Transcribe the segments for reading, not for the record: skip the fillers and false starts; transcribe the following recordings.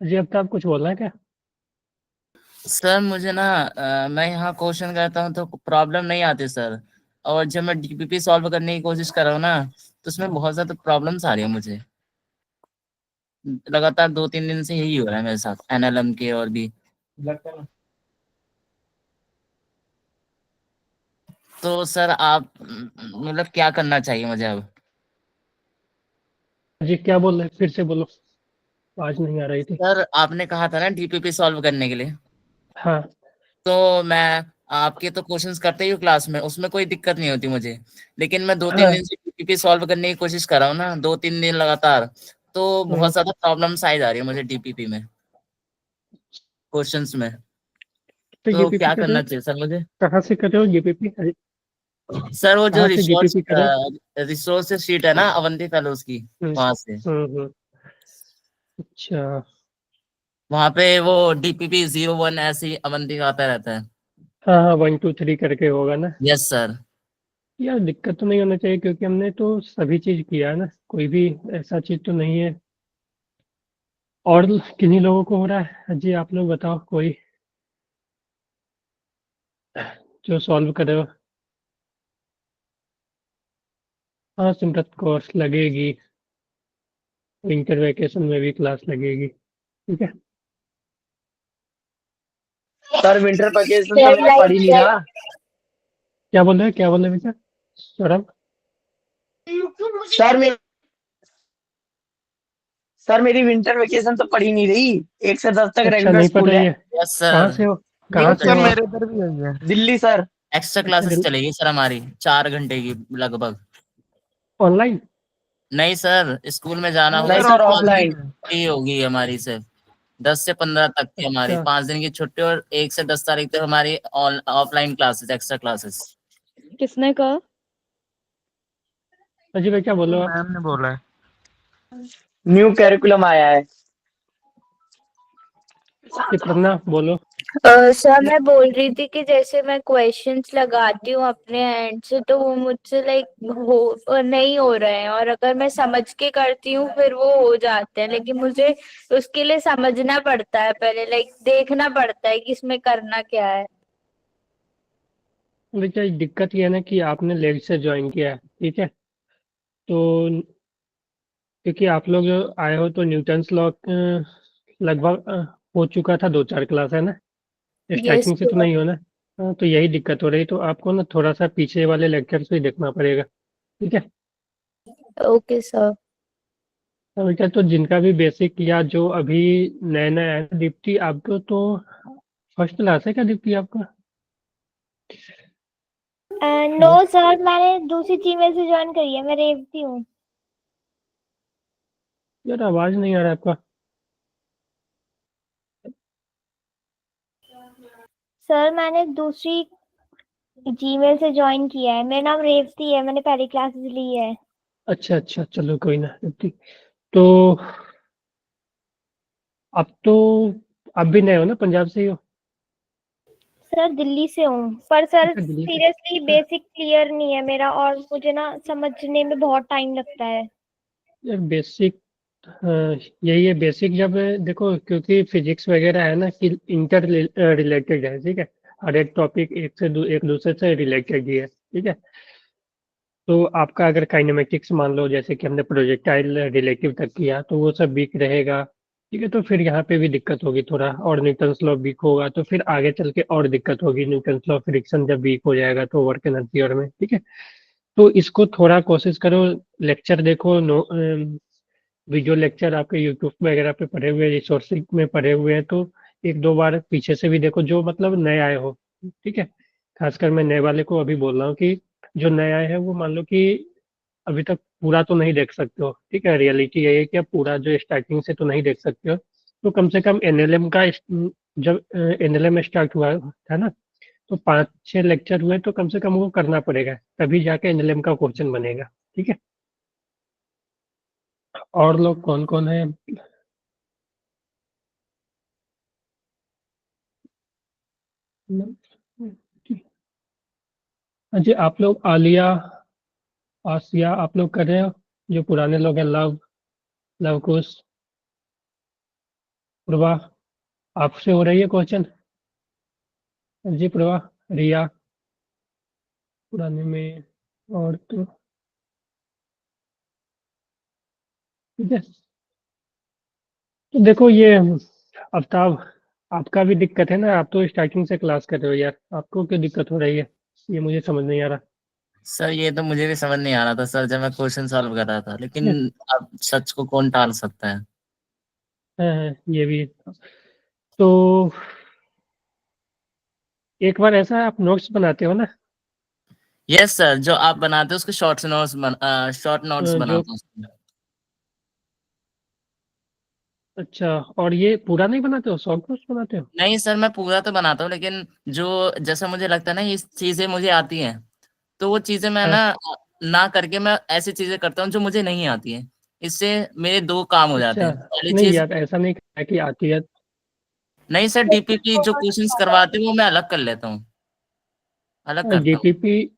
जी अब तो आप कुछ बोलना है क्या? सर मुझे ना मैं यहाँ क्वेश्चन करता हूँ तो प्रॉब्लम नहीं आती सर। और जब मैं डीपीपी सॉल्व करने की कोशिश कर रहा हूँ ना, तो उसमें बहुत ज्यादा प्रॉब्लम्स आ रही है मुझे। लगातार 2-3 दिन से यही हो रहा है मेरे साथ, एनएलएम के और भी। तो सर आप मतलब क्या करना चाहिए मुझे अब? जी क्या बोल रहे हैं? फिर से बोलो, आवाज नहीं आ रही थी। सर आपने कहा था ना डीपीपी सॉल्व करने के लिए। हाँ। तो मैं आपके तो क्वेश्चंस करते ही हूँ क्लास में, उसमें कोई दिक्कत नहीं होती मुझे। लेकिन मैं 2-3 दिन हाँ। से डीपीपी सॉल्व करने की कोशिश कर रहा हूँ ना, 2-3 दिन लगातार। तो बहुत हम्म। ज्यादा प्रॉब्लम्स आई जा रही है मुझे डीपीपी में, क्वेश्चंस में। तो तो जीपीपी क्या कर रहे करना हो? चाहिए सर मुझे? कहाँ से कर रहे हो जीपीपी? सर वो जो कहाँ से रिसोर्स जीपीपी कर रहे हो? रिसोर्स शीट है ना अवंती फेलोज की, हम्म। वहां से। हम्म। अच्छा। वहां पे वो डीपीपी 01 ऐसे ही अवंती का आता रहता है। हाँ हाँ, 1 2 3 करके होगा ना। Yes sir. यार दिक्कत तो नहीं होना चाहिए क्योंकि हमने तो सभी चीज किया है ना, कोई भी ऐसा चीज तो नहीं है। और किन्हीं लोगों को हो रहा है? जी आप लोग बताओ कोई जो सॉल्व करे हो। हाँ, सिमरत कोर्स लगेगी, विंटर वैकेशन में भी क्लास लगेगी, ठीक है। सर विंटर वैकेशन तो मैंने पढ़ ही नहीं रहा। क्या बोल रहे हैं बेटा? सौरभ। सर मे सर मेरी विंटर वैकेशन तो पढ़ ही नहीं रही। 1 से 10 तक अच्छा रेगुलर नहीं पढ़ स्कूल रही है। है? यस कहाँ सर। से हो? नहीं कहाँ से सर, हो आप? मेरे इधर भी यही है। दिल्ली सर। एक्स्ट्रा अच्छा क्लासेस चलेगी सर हमारी, 4 घंटे की लगभग। ऑनलाइन? नहीं सर, स्कूल में जाना नहीं होगा सर, सिर्फ, 5 दिन ऑफलाइन। की छुट्टी होगी हमारी सिर्फ। 10 से 15 तक की हमारी अच्छा। 5 दिन की छुट्टी, और 1 से 10 तारीख तक हमारी ऑफलाइन क्लासेस, एक्स्ट्रा क्लासेस। किसने कहा? अजी भाई क्या वो बोलो आप? मैम ने बोला है। न्यू कैरिकुलम आया है। ये प्रज्ञा बोलो। सर मैं बोल रही थी कि जैसे मैं क्वेश्चंस लगाती हूँ अपने एंड से तो वो मुझसे लाइक हो नहीं हो रहे हैं, और अगर मैं समझ के करती हूँ फिर वो हो जाते हैं, लेकिन मुझे उसके लिए समझना पड़ता है पहले, लाइक देखना पड़ता है कि इसमें करना क्या है। बेटा दिक्कत ये है ना कि आपने लेट से ज्वाइन किया है, ठीक है। तो क्योंकि आप लोग जो आए हो तो न्यूटन्स लॉ लगभग हो चुका था 2 4 क्लास, है ना? यस स्टार्टिंग से तो सर। नहीं हो ना? हाँ, तो यही दिक्कत हो रही, तो आपको ना थोड़ा सा पीछे वाले लेक्चर्स भी देखना पड़ेगा, ठीक है। Okay sir. हाँ बेटा, तो जिनका भी बेसिक या जो अभी नया नया है, दीप्ति आपको तो फर्स्ट क्लास है क्या दीप्ति आपका? No hello. सर, मैंने दूसरी टीम से ज्वाइन करी है, मैं रेवती हूँ। यार आवाज नहीं आ रहा है आपका। सर मैंने दूसरी जीमेल से ज्वाइन किया है, मेरा नाम रेवती है, मैंने पहली क्लासेस ली है। अच्छा अच्छा, चलो कोई ना दीप्ति। तो अब तो आप भी नए हो ना, पंजाब से ही हो? सर दिल्ली से हूँ, पर सर अच्छा दिल्ली से। सीरियसली अच्छा बेसिक क्लियर नहीं है मेरा, और मुझे ना समझने में बहुत टाइम लगता है। यार बेसिक, हाँ, यही है बेसिक। जब देखो क्योंकि फिजिक्स वगैरह है ना कि इंटर रिलेटेड है, ठीक है। हर एक टॉपिक एक दूसरे से रिलेटेड ही है, ठीक है। तो आपका अगर काइनेमेटिक्स मान लो, जैसे कि हमने प्रोजेक्टाइल रिलेटिव तक किया, तो वो सब वीक रहेगा, ठीक है। तो फिर यहाँ पे भी दिक्कत होगी थोड़ा, और न्यूटन्स लॉ वीक होगा तो फिर आगे चल के और दिक्कत होगी। न्यूटन्स लॉ फ्रिक्शन जब वीक हो जाएगा तो वर्क एनर्जी और में, ठीक है। तो इसको थोड़ा कोशिश करो, लेक्चर देखो, नो वीडियो लेक्चर आपके यूट्यूब वगैरह पे पढ़े हुए, रिसोर्सिंग में पढ़े हुए हैं, तो 1 2 बार पीछे से भी देखो, जो मतलब नए आए हो, ठीक है। खासकर मैं नए वाले को अभी बोल रहा हूँ कि जो नए आए हैं वो मान लो कि अभी तक पूरा तो नहीं देख सकते हो, ठीक है। रियलिटी यही है कि आप पूरा जो स्टार्टिंग से तो नहीं देख सकते हो। तो कम से कम एनएलएम का जब एनएलएम स्टार्ट हुआ था ना, तो 5 6 लेक्चर हुए, तो कम से कम वो करना पड़ेगा, तभी जाके एनएलएम का क्वेश्चन बनेगा, ठीक है। और लोग कौन कौन है? जी आप लोग आलिया, आसिया, आप लोग कर रहे हो? जो पुराने लोग हैं, लव, लव कुश। प्रभा, आपसे हो रही है क्वेश्चन? जी प्रभा, रिया, पुराने में और तो ठीक है। तो देखो ये आफ्ताब, आपका भी दिक्कत है ना, आप तो स्टार्टिंग से क्लास कर रहे हो यार, आपको क्यों दिक्कत हो रही है, ये मुझे समझ नहीं आ रहा। सर ये तो मुझे भी समझ नहीं आ रहा था सर जब मैं क्वेश्चन सॉल्व कर रहा था, लेकिन ठीक है? अब सच को कौन टाल सकता है। हाँ, ये भी है। तो एक बार ऐसा है, आप नोट्स बनाते हो ना? यस सर, जो आप बनाते हो उसके शॉर्ट नोट्स जो बनाता हूँ उसके। अच्छा, और ये पूरा नहीं बनाते हो, शॉर्ट नोट्स बनाते हो? नहीं सर, मैं पूरा तो बनाता हूँ, लेकिन जो जैसा मुझे लगता है ना ये चीजें मुझे आती हैं, तो वो चीजें मैं हाँ, ना करके मैं ऐसी चीजें करता हूँ जो मुझे नहीं आती हैं। इससे मेरे दो काम हो जाते अच्छा। हैं। पहली नहीं चीज, यार, ऐसा नहीं है कि आती है। नहीं सर, डीपीपी जो क्वेश्चंस करवाते हैं वो मैं अलग कर लेता हूँ, अलग करता हूँ। डीपीपी,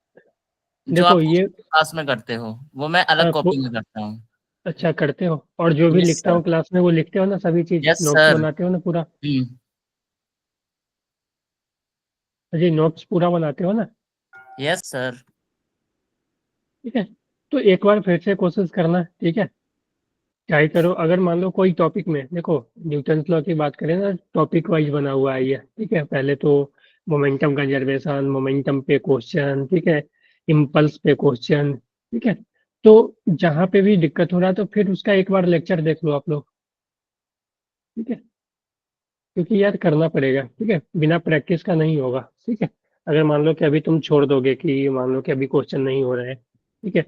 जो आप देखो ये क्लास में करते हो वो मैं अलग कॉपी में करता हूँ। अच्छा करते हो, और जो भी यस लिखता सर। हूँ क्लास में वो लिखते हो ना, सभी चीज यस नोट्स सर। बनाते हो ना पूरा? हम्म। जी, नोट्स पूरा बनाते हो ना? Yes sir. ठीक है। तो एक बार फिर से कोशिश करना, ठीक है? ट्राई करो, अगर मान लो कोई टॉपिक में, देखो न्यूटन्स लॉ की बात करें ना, टॉपिक वाइज बना हुआ है ये, ठीक है? पहले तो मोमेंटम कंजर्वेशन, मोमेंटम पे क्वेश्चन, ठीक है? इम्पल्स पे क्वेश्चन, ठीक है? तो जहाँ पे भी दिक्कत हो रहा है तो फिर उसका एक बार लेक्चर देख लो आप लोग, ठीक है? क्योंकि यार करना पड़ेगा, ठीक है? बिना प्रैक्टिस का नहीं होगा, ठीक है? अगर मान लो कि अभी तुम छोड़ दोगे, कि मान लो कि अभी क्वेश्चन नहीं हो रहे हैं, ठीक है?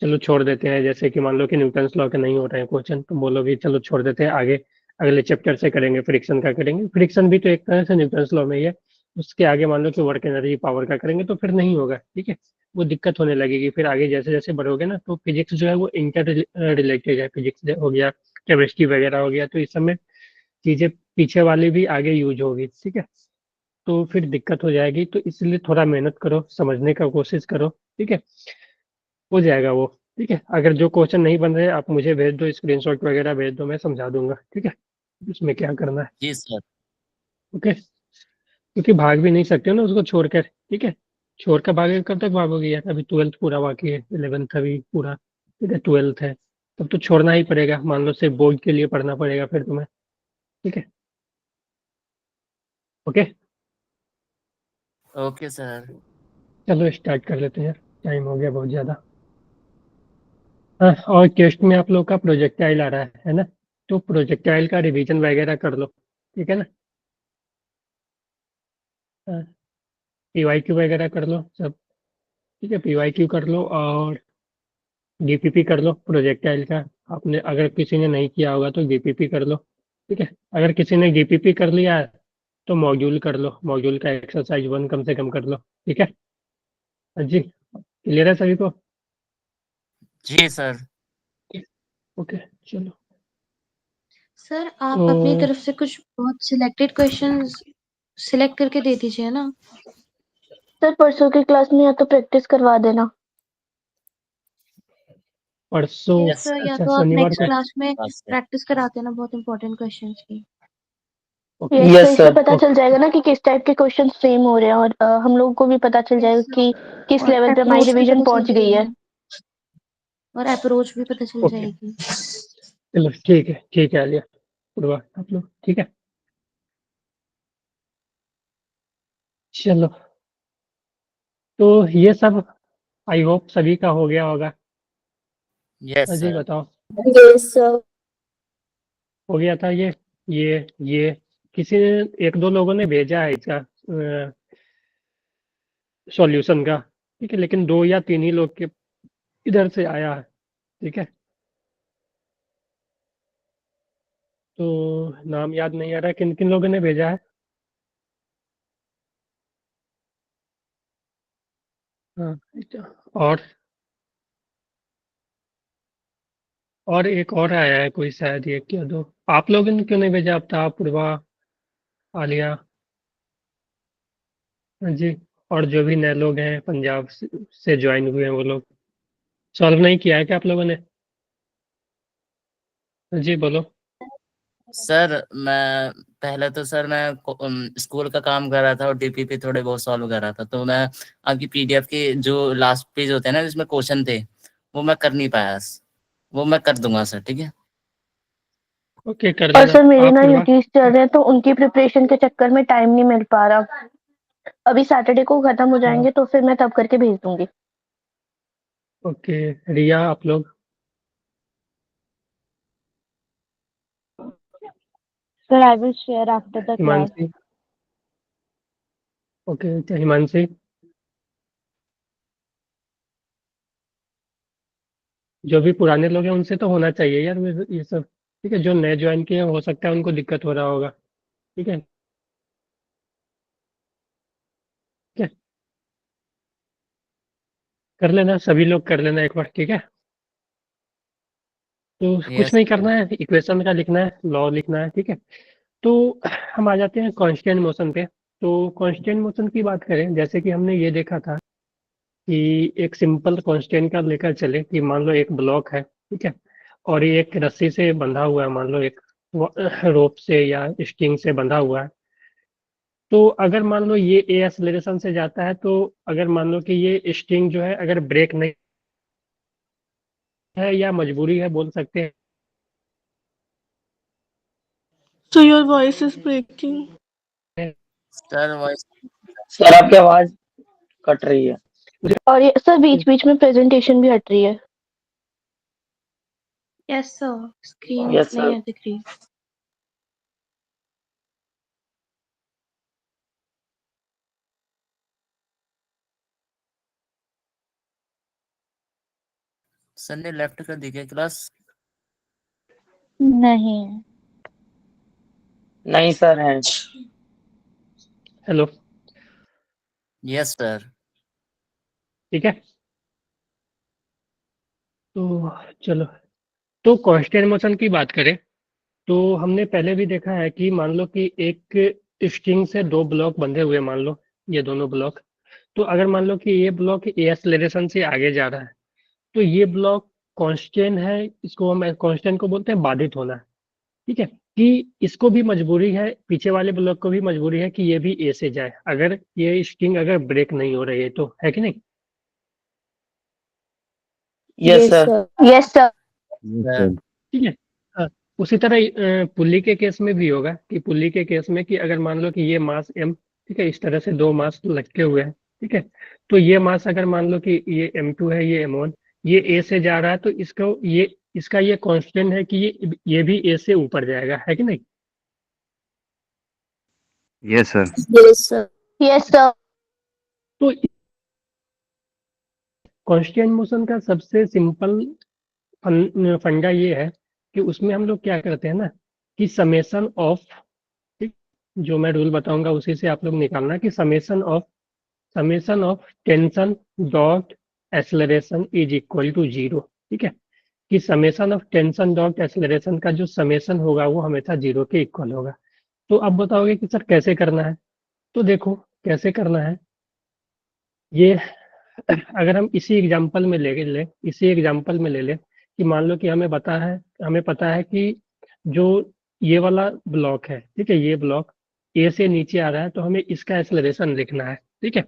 चलो छोड़ देते हैं, जैसे कि मान लो कि न्यूटन्स लॉ के नहीं हो रहे हैं क्वेश्चन, तो बोलोगे चलो छोड़ देते हैं, आगे अगले चैप्टर से करेंगे, फ्रिक्शन का करेंगे। फ्रिक्शन भी तो एक तरह से न्यूटन्स लॉ में ही है। उसके आगे मान लो कि वर्क एनर्जी पावर का करेंगे, तो फिर नहीं होगा, ठीक है? वो दिक्कत होने लगेगी फिर आगे, जैसे जैसे बढ़ोगे ना, तो फिजिक्स जो है वो इंटर रिलेटेड है, फिजिक्स हो गया, केमिस्ट्री वगैरह हो गया, तो इस समय चीजें पीछे वाली भी आगे यूज होगी, ठीक है? तो फिर दिक्कत हो जाएगी, तो इसलिए थोड़ा मेहनत करो, समझने का कोशिश करो, ठीक है? हो जाएगा वो, ठीक है? अगर जो क्वेश्चन नहीं बन रहे आप मुझे भेज दो, स्क्रीनशॉट वगैरह भेज दो, मैं समझा दूंगा, ठीक है? उसमें क्या करना है, जी सर। ओके? क्योंकि भाग भी नहीं सकते हो ना उसको छोड़कर, ठीक है? छोड़ कर भागे, कब तक भागोगे यार? अभी ट्वेल्थ पूरा बाकी है, 11th अभी पूरा, ठीक है? ट्वेल्थ है, तब तो छोड़ना ही पड़ेगा, मान लो सिर्फ बोर्ड के लिए पढ़ना पड़ेगा फिर तुम्हें, ठीक है? Okay, okay sir. चलो स्टार्ट कर लेते हैं, टाइम हो गया बहुत ज़्यादा। हाँ, और टेस्ट में आप लोग का प्रोजेक्टाइल आ रहा है ना? तो प्रोजेक्टाइल का रिवीजन वगैरह कर लो, ठीक है ना? पीवाईक्यू वगैरह कर लो सब, ठीक है? पीवाईक्यू कर लो, और डीपीपी कर लो प्रोजेक्टाइल का। आपने अगर किसी ने नहीं किया होगा तो डीपीपी कर लो, ठीक है? अगर किसी ने डीपीपी कर लिया है तो मॉड्यूल कर लो, मॉड्यूल का एक्सरसाइज 1 कम से कम कर लो, ठीक है? हाँ जी, क्लियर है सभी को? जी सर। ओके, चलो। सर आप अपनी तो तरफ से कुछ बहुत सिलेक्टेड क्वेश्चंस सिलेक्ट करके दे दीजिए ना। सर परसों की क्लास में या तो प्रैक्टिस करवा देना। परसों, यस सर। या अच्छा तो आप शनिवार नेक्स्ट को, क्लास में बस सर। प्रैक्टिस कराते ना बहुत इंपॉर्टेंट क्वेश्चंस की। ओके, यस, तो यस इससे सर। पता ओके, चल जाएगा ना कि किस टाइप के क्वेश्चन फ्रेम हो रहे हैं, और हम लोगों को भी पता चल जाएगा कि किस और लेवल पे हमारी अप्रोच भी रिवीजन पता चल पहुंच गई है। जाएगी। और अप्रोच भी पता चल ओके, जाएगी। चलो ठीक है आलिया, पूर्वा, आप लोग ठीक है? चलो, तो ये सब आई होप सभी का हो गया होगा। Yes Ajay sir. बताओ, यस सर। हो गया था ये किसी ने, एक दो लोगों ने भेजा है इसका सॉल्यूशन का, ठीक है? लेकिन 2 या 3 ही लोग के इधर से आया है, ठीक है? तो नाम याद नहीं आ रहा किन किन लोगों ने भेजा है। हाँ, अच्छा, और एक और आया है कोई, शायद ये क्या दो, आप लोगों ने क्यों नहीं भेजा? अब था पूर्वा, आलिया, हाँ जी, और जो भी नए लोग हैं पंजाब से ज्वाइन हुए हैं वो लोग, सॉल्व नहीं किया है क्या आप लोगों ने? हाँ जी बोलो। सर मैं पहले तो सर मैं स्कूल का काम कर रहा था और डीपीपी थोड़े बहुत सॉल्व कर रहा था, तो मैं आपकी पीडीएफ के जो लास्ट पेज होते हैं ना जिसमें क्वेश्चन थे वो मैं कर नहीं पाया। वो मैं कर दूंगा सर, ठीक है। ओके, कर और लेना सर मेरे आप ना पूर्वा। यूटीज चल रहे हैं तो उनकी प्रिपरेशन के चक्कर में टाइम नहीं मिल पा रहा। अभी सैटरडे को खत्म हो जाएंगे तो फिर मैं तब करके भेज दूंगी। ओके, रिया आप लोग। Sir, I will share after the class. Himanshi. Okay, अच्छा हिमांशी। जो भी पुराने लोग हैं उनसे तो होना चाहिए यार ये सब। ठीक है, जो नए ज्वाइन किए हैं, हो सकता है उनको दिक्कत हो रहा होगा। ठीक है, ठीक है, कर लेना, सभी लोग कर लेना एक बार, ठीक है। तो कुछ यस नहीं करना है, इक्वेशन का लिखना है, लॉ लिखना है, ठीक है। तो हम आ जाते हैं कांस्टेंट मोशन पे। तो कांस्टेंट मोशन की बात करें, जैसे कि हमने ये देखा था कि एक सिंपल कांस्टेंट का लेकर चले कि मान लो एक ब्लॉक है, ठीक है, और ये एक रस्सी से बंधा हुआ है, मान लो एक रोप से या स्ट्रिंग से बंधा हुआ है। तो अगर मान लो ये ए एक्सेलरेशन से जाता है, तो अगर मान लो कि ये स्ट्रिंग जो है अगर ब्रेक नहीं है या मजबूरी है बोल सकते हैं। So your voice is breaking. Sir voice. Sir आपकी आवाज कट रही है। और ये सर बीच बीच में प्रेजेंटेशन भी हट रही है। यस सर, स्क्रीन यस नहीं सर। है दिख रही। सर ने लेफ्ट कर दी क्या क्लास? नहीं। नहीं सर है। Hello, yes sir. ठीक है। तो चलो, तो कांस्टेंट मोशन की बात करें तो हमने पहले भी देखा है कि मान लो कि एक स्ट्रिंग से दो ब्लॉक बंधे हुए, मान लो ये दोनों ब्लॉक। तो अगर मान लो कि ये ब्लॉक ए एक्सेलरेशन से आगे जा रहा है, तो ये ब्लॉक कांस्टेंट है, इसको हम कांस्टेंट को बोलते हैं बाधित होना। ठीक है, कि इसको भी मजबूरी है, पीछे वाले ब्लॉक को भी मजबूरी है कि ये भी ए से जाए, अगर ये स्ट्रिंग अगर ब्रेक नहीं हो रही है तो, है कि नहीं। Yes sir. Yes sir. ठीक है। हाँ, उसी तरह पुल्ली के केस में भी होगा कि पुल्ली के केस में कि अगर मान लो कि ये मास एम, ठीक है, इस तरह से दो मास लटके हुए हैं, ठीक है, तो ये मास अगर मान लो कि ये M2 है, ये M1, ये ए से जा रहा है, तो इसको ये इसका ये कांस्टेंट है कि ये भी ए से ऊपर जाएगा, है कि नहीं। Yes sir. Yes sir. Yes sir. तो कांस्टेंट मोशन का सबसे सिंपल फंडा ये है कि उसमें हम लोग क्या करते हैं ना कि समेशन ऑफ, ठीक, जो मैं रूल बताऊंगा उसी से आप लोग निकालना कि summation of tension dot acceleration is equal to 0। ठीक है, कि summation of tension dot acceleration का जो समेशन होगा वो हमेशा 0 के इक्वल होगा। तो अब बताओगे कि सर कैसे करना है, तो देखो कैसे करना है। ये अगर हम इसी एग्जांपल में ले लें कि मान लो कि हमें पता है कि जो ये वाला ब्लॉक है, ठीक है, ये ब्लॉक ए से नीचे आ रहा है, तो हमें इसका एक्सेलरेशन लिखना है। ठीक है,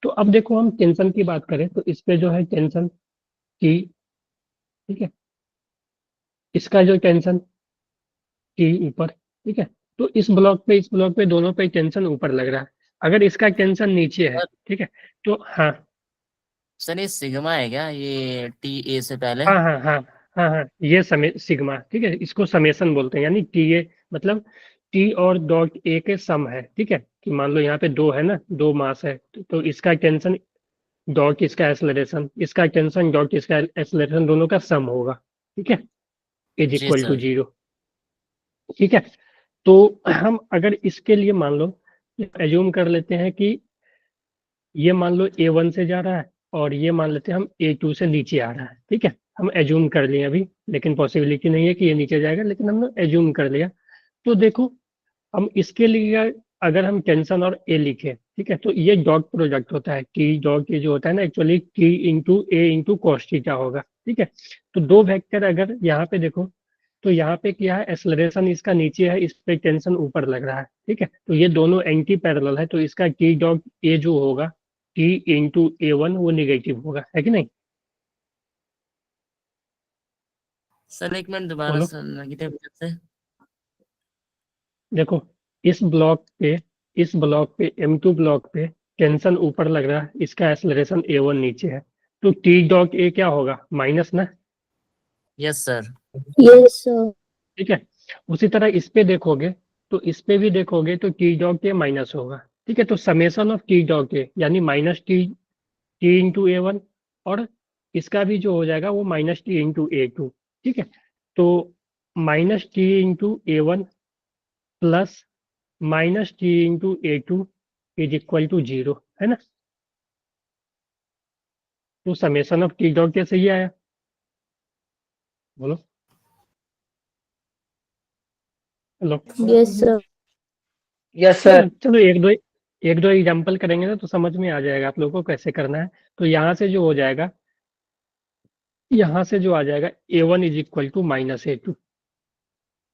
तो अब देखो हम टेंशन की बात करें तो इस पे जो है टेंशन टी, ठीक है, इसका जो टेंशन टी ऊपर, ठीक है, तो इस ब्लॉक पे दोनों पे टेंशन ऊपर लग रहा है। अगर इसका टेंशन नीचे है, ठीक है, तो हाँ सर ये सिग्मा है क्या, ये टी ए से पहले? हाँ हाँ हाँ हाँ हाँ, ये सिग्मा, ठीक है, इसको समेशन बोलते हैं, यानी टी ए मतलब टी और डॉट ए के सम है। ठीक है, कि मान लो यहाँ पे दो है ना, दो मास है, तो इसका टेंशन डॉट इसका एक्सेलरेशन, इसका टेंशन डॉट इसका एक्सेलरेशन, दोनों का सम होगा। ठीक है, is G equal to sir. 0। ठीक है, तो हम अगर इसके लिए मान लो एज्यूम कर लेते हैं कि ये मान लो A1 से जा रहा है और ये मान लेते हैं हम A2 से नीचे आ रहा है। ठीक है, हम एज्यूम कर लिए अभी, लेकिन पॉसिबिलिटी नहीं है कि ये नीचे जाएगा, लेकिन हमने एज्यूम कर लिया। तो देखो हम इसके लिए अगर हम टेंशन और ए लिखे, ठीक है, तो ये डॉट प्रोडक्ट होता है, टी डॉट ये जो होता है ना, एक्चुअली टी इंटू ए इंटू कॉस थीटा होगा। ठीक है, तो दो वेक्टर अगर यहाँ पे देखो तो यहाँ पे क्या है, एक्सेलरेशन इसका नीचे है, इस पे टेंशन ऊपर लग रहा है, ठीक है। तो ये दोनों एंटी पैरेलल है, तो इसका टी डॉट ए जो होगा, टी इंटू ए वन, वो निगेटिव होगा, है कि नहीं? सर एक मिनट दोबारा बोलो। सर नेगेटिव से। देखो, इस ब्लॉक पे M2 ब्लॉक पे टेंशन ऊपर लग रहा है, इसका एक्सेलरेशन A1 नीचे है, तो टी डॉट ए क्या होगा, माइनस ना, यस सर। Yes sir. ठीक है। उसी तरह इस पे देखोगे, तो इस पे भी देखोगे तो टी डॉट ए माइनस होगा, ठीक है। तो summation of T dot A यानी माइनस टी इंटू A1, और इसका भी जो हो जाएगा वो माइनस टी इंटू A2, ठीक है। तो minus T into A1 plus minus T into A2 is equal to 0, है ना। तो समेशन ऑफ टी डॉट कैसे ही आया, बोलो। Hello. Yes sir. Yes sir. चलो एक दो एग्जांपल करेंगे ना, तो समझ में आ जाएगा आप लोगों को कैसे करना है। तो यहाँ से जो हो जाएगा, यहाँ से जो आ जाएगा, A1 is equal to minus A2,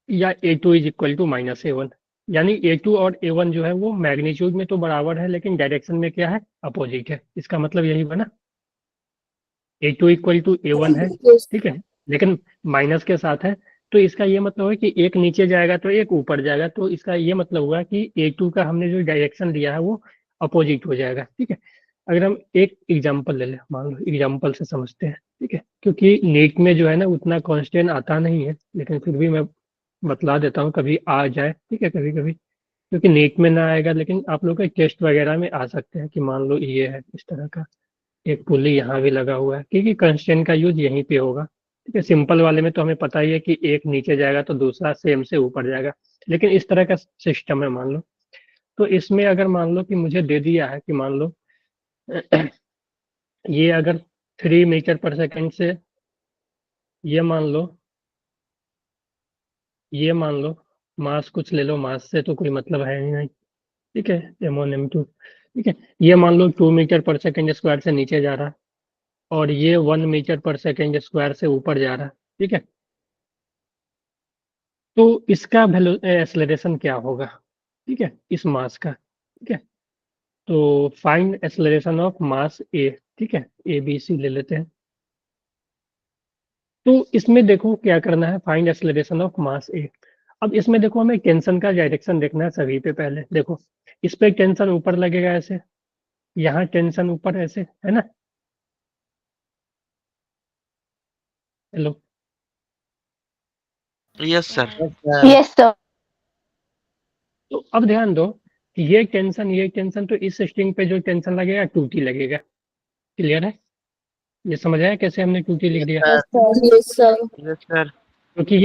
या A2 is equal to minus A1, यानी A2 और A1 जो है वो मैग्नीट्यूड में तो बराबर है, लेकिन डायरेक्शन में क्या है, अपोजिट है। इसका मतलब यही बना, A2 इक्वल टू A1 है, ठीक है, लेकिन माइनस के साथ है। तो इसका ये मतलब है कि एक नीचे जाएगा तो एक ऊपर जाएगा, तो इसका ये मतलब हुआ कि A2 का हमने जो डायरेक्शन लिया है वो अपोजिट हो जाएगा, ठीक है। अगर हम एक एग्जांपल ले लें, मान लो एग्जांपल से समझते हैं, ठीक है, क्योंकि नीट में जो है ना उतना कांस्टेंट आता नहीं है, लेकिन फिर भी मैं बतला देता हूँ, कभी आ जाए, ठीक है, कभी कभी, क्योंकि नीट में ना आएगा लेकिन आप लोग के टेस्ट वगैरह में आ सकते हैं, कि मान लो ये है इस तरह का एक पुली यहाँ भी लगा हुआ है, क्योंकि कंस्टेंट का यूज यहीं पे होगा, ठीक है। सिंपल वाले में तो हमें पता ही है कि एक नीचे जाएगा तो दूसरा सेम से ऊपर जाएगा, लेकिन इस तरह का सिस्टम है मान लो। तो इसमें अगर मान लो कि मुझे दे दिया है कि मान लो ये अगर 3 मीटर पर सेकंड से, ये मान लो मास कुछ ले लो, मास से तो कोई मतलब है ही नहीं, ठीक है, M1 M2, ठीक है। ये मान लो 2 मीटर पर सेकंड स्क्वायर से नीचे जा रहा है, और ये 1 मीटर पर सेकंड स्क्वायर से ऊपर जा रहा है, ठीक है। तो इसका एक्सेलरेशन क्या होगा, ठीक है, इस मास का, ठीक है। तो फाइंड एक्सेलरेशन ऑफ मास ए, ठीक है, ABC ले लेते हैं। तो इसमें देखो क्या करना है, फाइंड एक्सेलरेशन ऑफ मास ए। अब इसमें देखो हमें टेंशन का डायरेक्शन देखना है सभी पे। पहले देखो, इस पे टेंशन ऊपर लगेगा ऐसे, यहाँ टेंशन ऊपर ऐसे, है ना। Hello. Yes sir. Yes sir. तो अब ध्यान दो कि ये टेंशन, तो इस स्ट्रिंग पे जो टेंशन लगेगा 2T लगेगा। क्लियर है? ये समझ आया कैसे हमने 2T लिख दिया? Yes sir. Yes sir. क्योंकि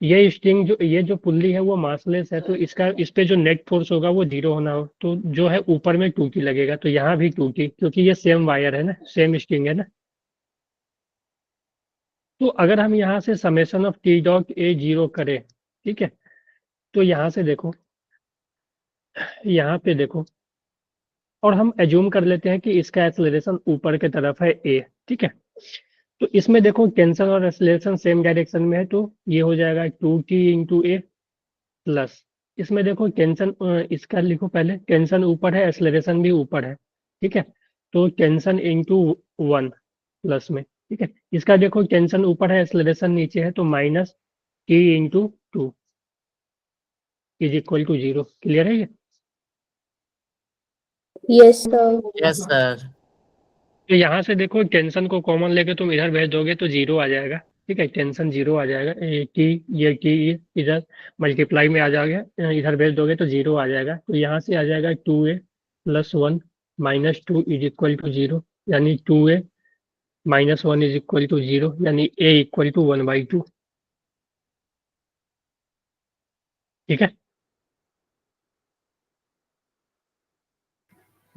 ये स्ट्रिंग जो पुल्ली है वो मासलेस है, तो इस पे जो नेट फोर्स होगा वो 0 होना हो, तो जो है ऊपर में 2T लगेगा, तो यहाँ भी 2T, क्योंकि ये सेम वायर है ना, सेम स्ट्रिंग है ना। तो अगर हम यहाँ से summation of T dot A 0 करें, ठीक है, तो यहाँ से देखो, यहाँ पे देखो, और हम एज्यूम कर लेते हैं कि इसका एक्सेलरेशन ऊपर की तरफ है A, ठीक है। तो इसमें देखो टेंशन और एक्सेलरेशन सेम डायरेक्शन में है, तो ये हो जाएगा 2T इंटू A प्लस, इसमें देखो टेंशन, इसका लिखो पहले, टेंशन ऊपर है, एक्सेलरेशन भी ऊपर है, ठीक है। तो टेंशन इंटू 1 प्लस में, ठीक है। इसका देखो टेंशन ऊपर है, एक्सेलरेशन नीचे है, तो minus T into 2 is equal to 0। Clear है ये? Yes sir. Yes sir. तो यहाँ से देखो टेंशन को कॉमन लेके तुम इधर भेज दोगे तो 0 आ जाएगा, ठीक है, टेंशन 0 आ जाएगा। ये टी इधर मल्टीप्लाई में आ जाएगा, इधर भेज दोगे तो 0 आ जाएगा। तो यहाँ से आ जाएगा 2A plus 1 minus 2 is equal to 0, यानी 2A minus 1 is equal to 0, यानी A इक्वल टू 1/2। ठीक है,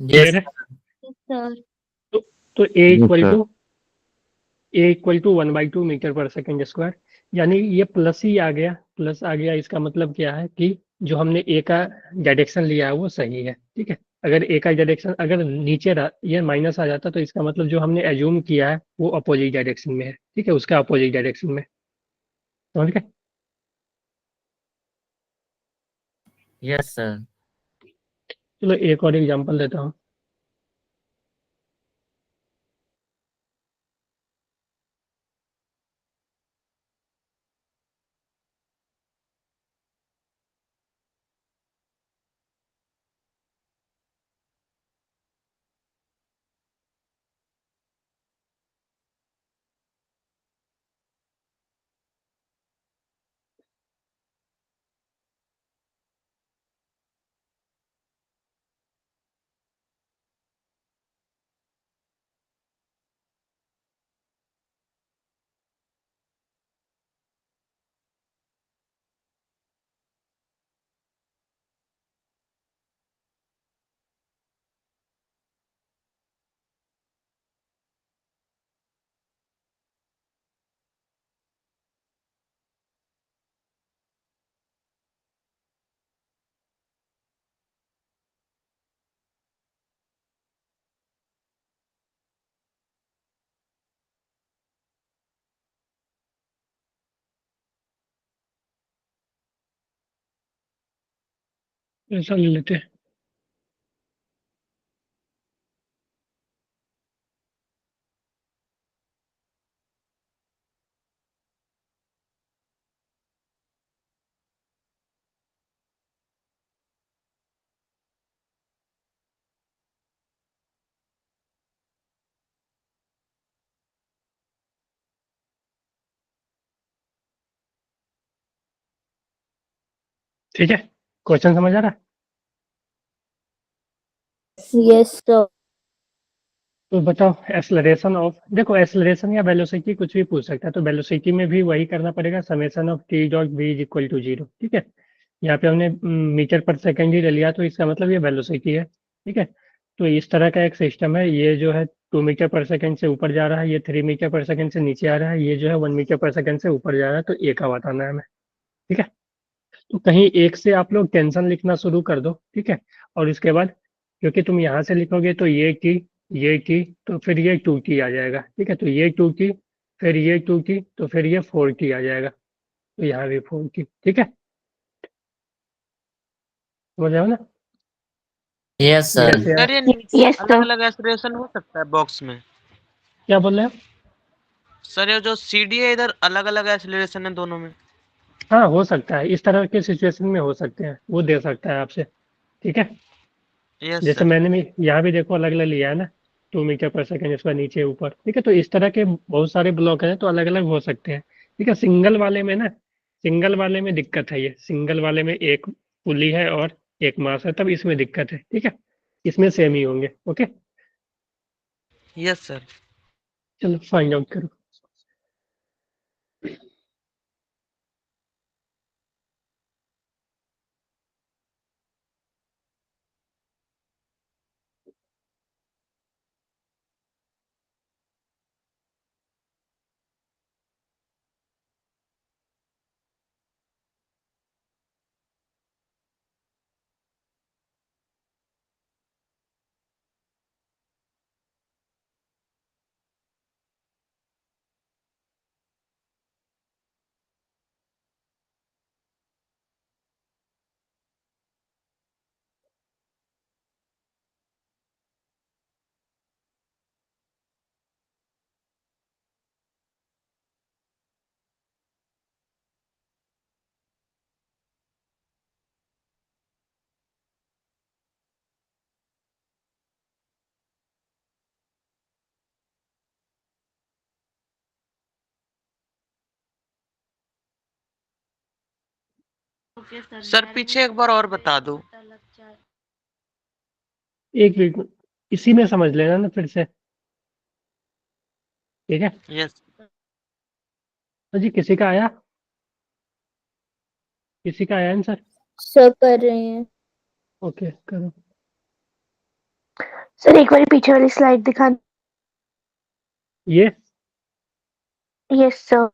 यस क्लियर है? सर। तो A इक्वल टू 1/2 मीटर पर सेकंड स्क्वायर, यानी ये प्लस ही आ गया, प्लस आ गया। इसका मतलब क्या है कि जो हमने A का डायरेक्शन लिया है वो सही है, ठीक है। अगर A का डायरेक्शन अगर नीचे ये माइनस आ जाता तो इसका मतलब जो हमने एज्यूम किया है वो अपोजिट डायरेक्शन में है, ठीक है, उसका अपोजिट डायरेक्शन में। समझ गए? Yes sir. चलो एक और एग्जांपल देता हूँ। ऐसा ले लेते हैं। ठीक है, क्वेश्चन समझ आ रहा है? Yes sir. तो बताओ एक्सेलरेशन ऑफ, देखो एक्सेलरेशन या वेलोसिटी कुछ भी पूछ सकता है, तो वेलोसिटी में भी वही करना पड़ेगा, summation of T dot V is equal to 0। ठीक है, यहाँ पे हमने मीटर पर सेकंड ही ले लिया, तो इसका मतलब ये वेलोसिटी है। ठीक है, तो इस तरह का एक सिस्टम है, ये जो है 2 मीटर पर सेकंड से ऊपर जा रहा है, ये 3 मीटर पर सेकंड से नीचे आ रहा है, ये जो है 1 मीटर पर सेकंड से ऊपर जा रहा है, तो ए का बताना है हमें। ठीक है, तो कहीं एक से आप लोग टेंशन लिखना शुरू कर दो। ठीक है, और इसके बाद क्योंकि तुम यहाँ से लिखोगे तो ये टी तो फिर ये 2t आ जाएगा। ठीक है, तो ये 2t, फिर ये 2t, तो फिर ये 4t आ जाएगा, तो यहाँ भी 4t। ठीक है, समझ रहे हो ना? Yes sir. जैसे सर ये यस अलग सर। अलग एस्पिरेशन हो सकता है बॉक्स में? क्या बोल रहे हो? सर ये जो सीडी है इधर अलग अलग एक्सेलरेशन है दोनों में? हाँ, हो सकता है, इस तरह के सिचुएशन में हो सकते हैं, वो दे सकता है आपसे। ठीक है, यस जैसे सर। मैंने भी यहाँ भी देखो अलग अलग लिया है ना, 2 मीटर पर सेकंड, इसका नीचे ऊपर। ठीक है, तो इस तरह के बहुत सारे ब्लॉक हैं, तो अलग अलग हो सकते हैं। ठीक है, सिंगल वाले में ना, सिंगल वाले में दिक्कत है, ये सिंगल वाले में एक पुली है और एक मास है, तब इसमें दिक्कत है। ठीक है, इसमें सेम ही होंगे। Okay, yes sir. चलो फाइंड आउट करो। सर पीछे एक बार और बता दो। एक मिनट, इसी में समझ लेना ना फिर से। ठीक है, यस। तो जी किसी का आया, किसी का आया आंसर? सर कर रहे हैं। ओके, करो। सर एक बार पीछे वाली स्लाइड दिखा। ये यस सर।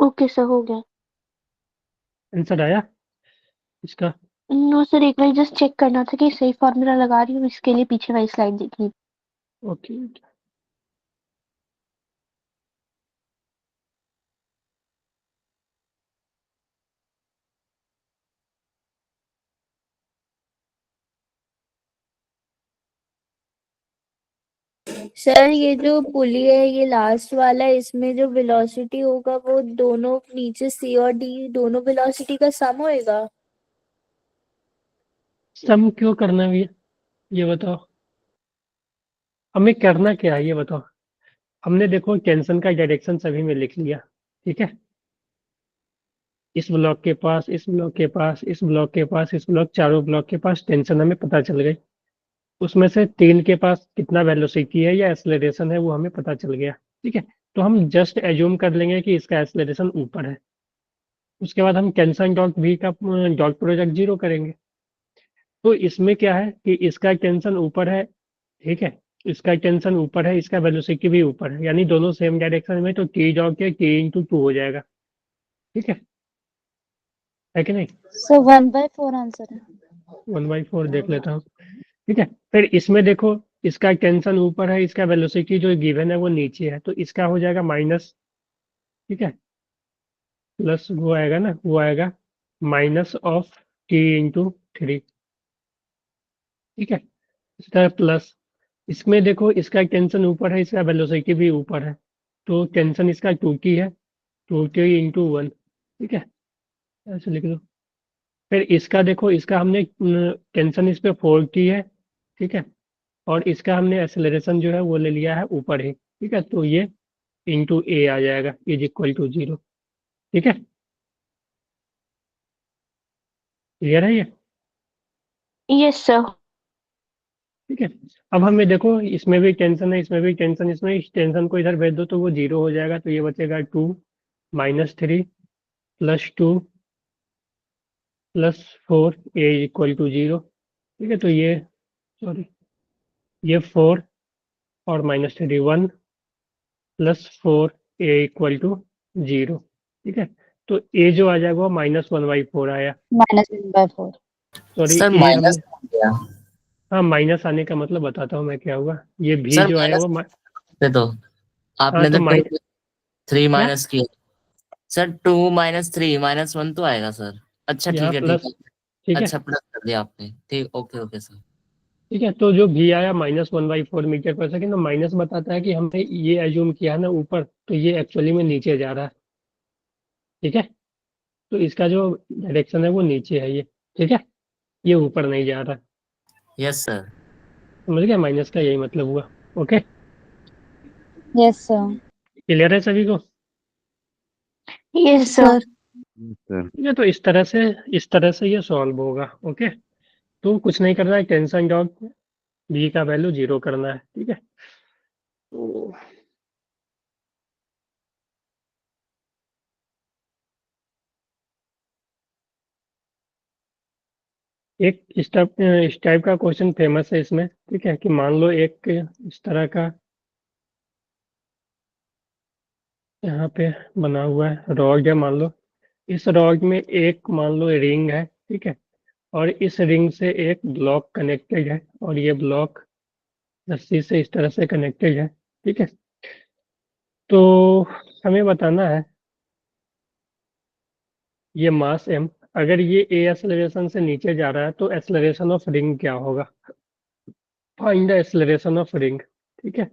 ओके सर, हो गया। आंसर आया इसका? नो सर, एक बार जस्ट चेक करना था कि सही फॉर्मूला लगा रही हूँ, इसके लिए पीछे वाली स्लाइड देखनी। ओके। सर ये जो पुली है, ये लास्ट वाला है, इसमें जो वेलोसिटी होगा वो दोनों नीचे सी और डी दोनों वेलोसिटी का सम होएगा। सम क्यों करना है ये बताओ, हमें करना क्या है ये बताओ। हमने देखो टेंशन का डायरेक्शन सभी में लिख लिया, ठीक है। इस ब्लॉक के पास, इस ब्लॉक के पास, इस ब्लॉक के पास, इस ब्लॉक, चारों ब्लॉक के पास टेंशन हमें पता चल गई। उसमें से 3 के पास कितना वेलोसिटी है या एक्सेलरेशन है वो हमें पता चल गया, ठीक है। तो हम जस्ट एज्यूम कर लेंगे कि इसका एक्सेलरेशन ऊपर है। उसके बाद हम टेंशन डॉट v का डॉट प्रोडक्ट 0 करेंगे। तो इसमें क्या है कि इसका टेंशन ऊपर है, ठीक है, इसका टेंशन ऊपर है, इसका वेलोसिटी भी ऊपर है, यानी दोनों सेम डायरेक्शन में, तो टी डॉट के टी इंटू 2 हो जाएगा, ठीक है कि नहीं। सर 1/4 आंसर है। 1/4 देख लेता हूँ, ठीक है। फिर इसमें देखो, इसका टेंशन ऊपर है, इसका वेलोसिटी जो गिवन है वो नीचे है, तो इसका हो जाएगा माइनस, ठीक है, प्लस वो आएगा ना, वो आएगा माइनस ऑफ टी इंटू 3, ठीक है। इसका प्लस, इसमें देखो इसका टेंशन ऊपर है, इसका वेलोसिटी भी ऊपर है, तो टेंशन इसका 2t है, 2t इंटू 1, ठीक है, ऐसे लिख दो। फिर इसका देखो, इसका हमने टेंशन इस पे 4t है, ठीक है, और इसका हमने एक्सेलरेशन जो है वो ले लिया है ऊपर ही, ठीक है, तो ये इंटू ए आ जाएगा इज इक्वल टू 0, ठीक है। क्लियर है ये, यस सर। ठीक है। अब हमें देखो इसमें भी टेंशन है, इसमें भी टेंशन, इसमें इस टेंशन को इधर भेज दो तो वो 0 हो जाएगा, तो ये बचेगा 2 minus 3 plus 2 plus 4 A equal to 0, ठीक है। तो ये, सॉरी, ये 4 और minus 3 1 plus 4 A equal to 0, ठीक है। तो ए जो आ जाएगा वो -1/4 आया, -1/4। सॉरी सर ए हमने, माइनस गया हाँ माइनस आने का मतलब बताता हूँ मैं क्या हुआ। ये भी सर जो आया माइनस वो दे दो। हाँ आपने तो तो 2 3 क्या, माइनस किया सर। 2 - 3 -1 तो आएगा सर। अच्छा यहाँ ठीक है ठीक प्लस, है। ठीक है, अच्छा प्लस कर दिया आपने, ठीक, ओके ओके सर। ठीक है। तो जो भी आया -1/4 मीटर पर सेकेंड, तो माइनस बताता है कि हमने ये एज्यूम किया है ना ऊपर, तो ये एक्चुअली में नीचे जा रहा है, ठीक है। तो इसका जो डायरेक्शन है वो नीचे है ये, ठीक है, ये ऊपर नहीं जा रहा। Yes sir. समझ गया, माइनस का यही मतलब हुआ, ओके। Yes sir. क्लियर है सभी को, यस सर। ठीक है। तो इस तरह से ये सॉल्व होगा, ओके। तो कुछ नहीं करना है, टेंशन डॉट बी का वैल्यू 0 करना है, ठीक है। तो एक इस टाइप का क्वेश्चन फेमस है इसमें, ठीक है, कि मान लो एक इस तरह का यहाँ पे बना हुआ है रॉड है, मान लो इस रॉड में एक मान लो रिंग है, ठीक है, और इस रिंग से एक ब्लॉक कनेक्टेड है, और ये ब्लॉक रस्सी से इस तरह से कनेक्टेड है, ठीक है। तो हमें बताना है ये मास m, अगर ये a एक्सेलरेशन से नीचे जा रहा है तो एक्सेलरेशन ऑफ रिंग क्या होगा, find the acceleration of ring, ठीक है,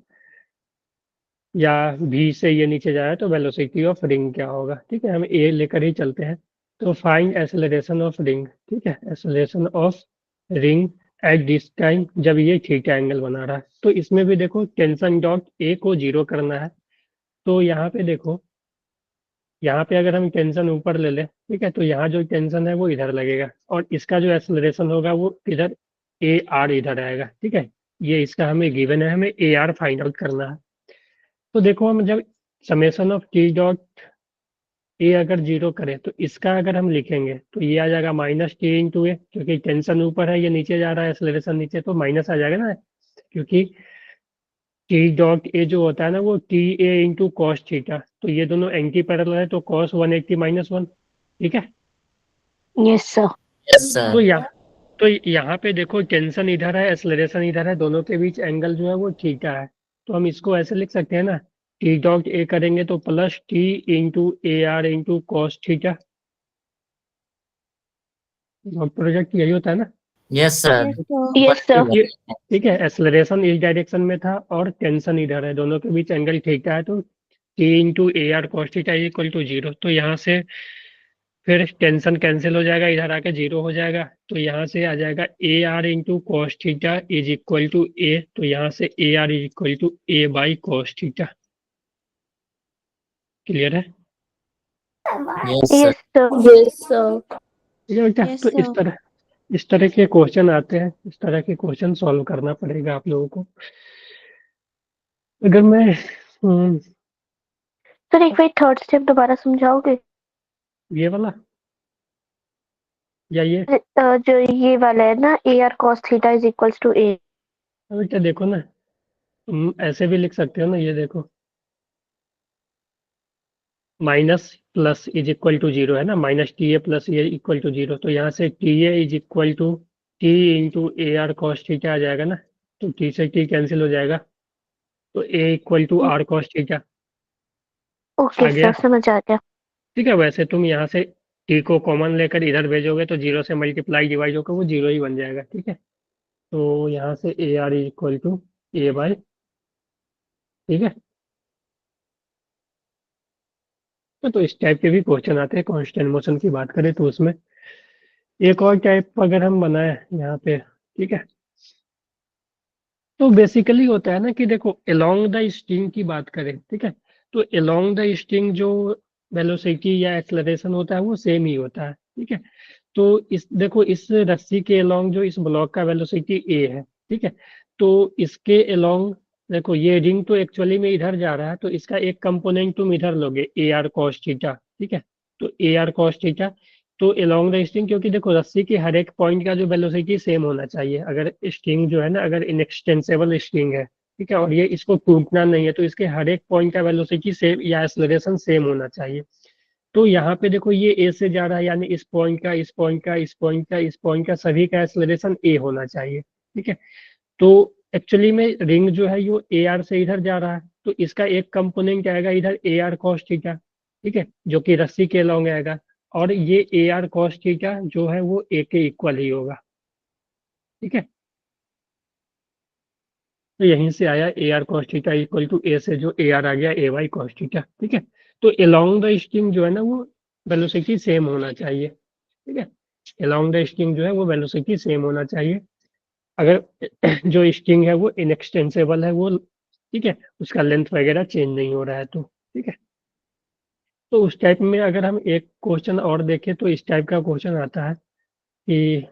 या v से ये नीचे जा रहा है तो वेलोसिटी ऑफ रिंग क्या होगा, ठीक है। हम a लेकर ही चलते हैं, तो फाइंड एक्सेलरेशन ऑफ रिंग, ठीक है, acceleration of ring at this time जब ये थीटा एंगल बना रहा है। तो इसमें भी देखो टेंशन डॉट a को 0 करना है, तो यहाँ पे देखो, यहाँ पे अगर हम टेंशन ऊपर ले लें, ठीक है, तो यहाँ जो टेंशन है वो इधर लगेगा, और इसका जो एक्सेलरेशन होगा वो इधर ए आर इधर आएगा, ठीक है। ये इसका हमें गिवन है, हमें ए आर फाइंड आउट करना है। तो देखो हम जब summation of T dot A अगर 0 करें तो इसका अगर हम लिखेंगे तो ये आ जाएगा -t इंटू ए, क्योंकि टेंशन ऊपर है, ये नीचे जा रहा है, एक्सेलरेशन नीचे, तो माइनस आ जाएगा ना, क्योंकि टी डॉट ए जो होता है ना वो T A into cos theta, तो ये दोनों एंटी पैरेलल है, तो cos 180 -1, ठीक है। Yes sir. यस तो सर। यहाँ पे देखो टेंशन इधर है, एक्सेलरेशन इधर है, दोनों के बीच एंगल जो है वो थीटा है। तो हम इसको ऐसे लिख सकते हैं ना, टी डॉट ए करेंगे तो plus T into A R into cos theta. Project यही होता है ना। Yes sir. Yes sir. Yes sir. ये ठीक है, एक्सेलरेशन इस डायरेक्शन में था और टेंशन इधर है, दोनों के बीच एंगल थीटा है, तो T into A R cos theta equal to 0। तो यहाँ से फिर टेंशन कैंसिल हो जाएगा, इधर आके 0 हो जाएगा। तो यहाँ से आ जाएगा A R into cos theta is equal to A. तो यहाँ से A R is equal to A by cos theta. Clear है? Yes sir. Yes sir. Yes sir. ठीक है बेटा। यस तो सर। इस तरह के क्वेश्चन आते हैं, इस तरह के क्वेश्चन सॉल्व करना पड़ेगा आप लोगों को। अगर मैं सर एक बार थर्ड स्टेप दोबारा समझाओगे? ये वाला या ये जो ये वाला है ना, A R cos theta is equals to A. बेटा देखो ना, तुम ऐसे भी लिख सकते हो ना, ये देखो minus plus is equal to 0 है ना, minus T A plus A equal to 0। तो यहाँ से T A is equal to T into A R cos theta आ जाएगा ना। तो टी से टी कैंसिल हो जाएगा, तो A equal to R cos theta okay आ गया। सर, समझ आ गया। ठीक है, वैसे तुम यहाँ से टी को कॉमन लेकर इधर भेजोगे तो 0 से मल्टीप्लाई डिवाइड होकर वो 0 ही बन जाएगा। ठीक है, तो यहाँ से A R is equal to A by, ठीक है। तो इस टाइप के भी क्वेश्चन आते हैं कांस्टेंट मोशन की बात करें तो। उसमें एक और टाइप अगर हम बनाए यहाँ पे, ठीक है, तो बेसिकली होता है ना कि देखो अलोंग द स्ट्रिंग की बात करें, ठीक है, तो अलोंग द स्ट्रिंग जो वेलोसिटी या एक्सेलरेशन होता है वो सेम ही होता है। ठीक है, तो इस देखो इस रस्सी के अलोंग जो इस ब्लॉक का वेलोसिटी ए है, ठीक है, तो इसके अलोंग देखो ये रिंग तो एक्चुअली में इधर जा रहा है, तो इसका एक कंपोनेंट तुम इधर लोगे ए आर कॉस थीटा। ठीक है, तो ए आर कॉस थीटा, तो अलोंग द स्ट्रिंग, क्योंकि देखो रस्सी के हर एक पॉइंट का जो वेलोसिटी सेम होना चाहिए। अगर स्ट्रिंग जो है ना, अगर इनएक्सटेंसेबल स्ट्रिंग है, ठीक है, और ये इसको टूटना नहीं है, तो इसके हर एक पॉइंट का वेलोसिटी सेम या एक्सेलरेशन सेम होना चाहिए। तो यहाँ पे देखो ये ए से जा रहा है, यानी इस पॉइंट का, इस पॉइंट का, इस पॉइंट का, इस पॉइंट का सभी का एक्सेलरेशन ए होना चाहिए। ठीक है, तो एक्चुअली में रिंग जो है ये ए आर से इधर जा रहा है, तो इसका एक कंपोनेंट आएगा इधर ए आर कॉस थीटा, ठीक है, जो कि रस्सी के लॉन्ग आएगा, और ये ए आर कॉस थीटा जो है वो ए के इक्वल ही होगा। ठीक है, तो यहीं से आया A R cos theta equal to A से जो ए आर आ गया ए वाई कॉस थीटा। ठीक है, तो अलोंग द स्ट्रिंग जो है ना वो वेलोसिटी सेम होना चाहिए। ठीक है, अलोंग द स्ट्रिंग जो है वो वेलोसिटी सेम होना चाहिए। अगर जो स्ट्रिंग है वो इनएक्सटेंसेबल है, वो ठीक है, उसका लेंथ वगैरह चेंज नहीं हो रहा है तो। ठीक है, तो उस टाइप में अगर हम एक क्वेश्चन और देखें तो इस टाइप का क्वेश्चन आता है कि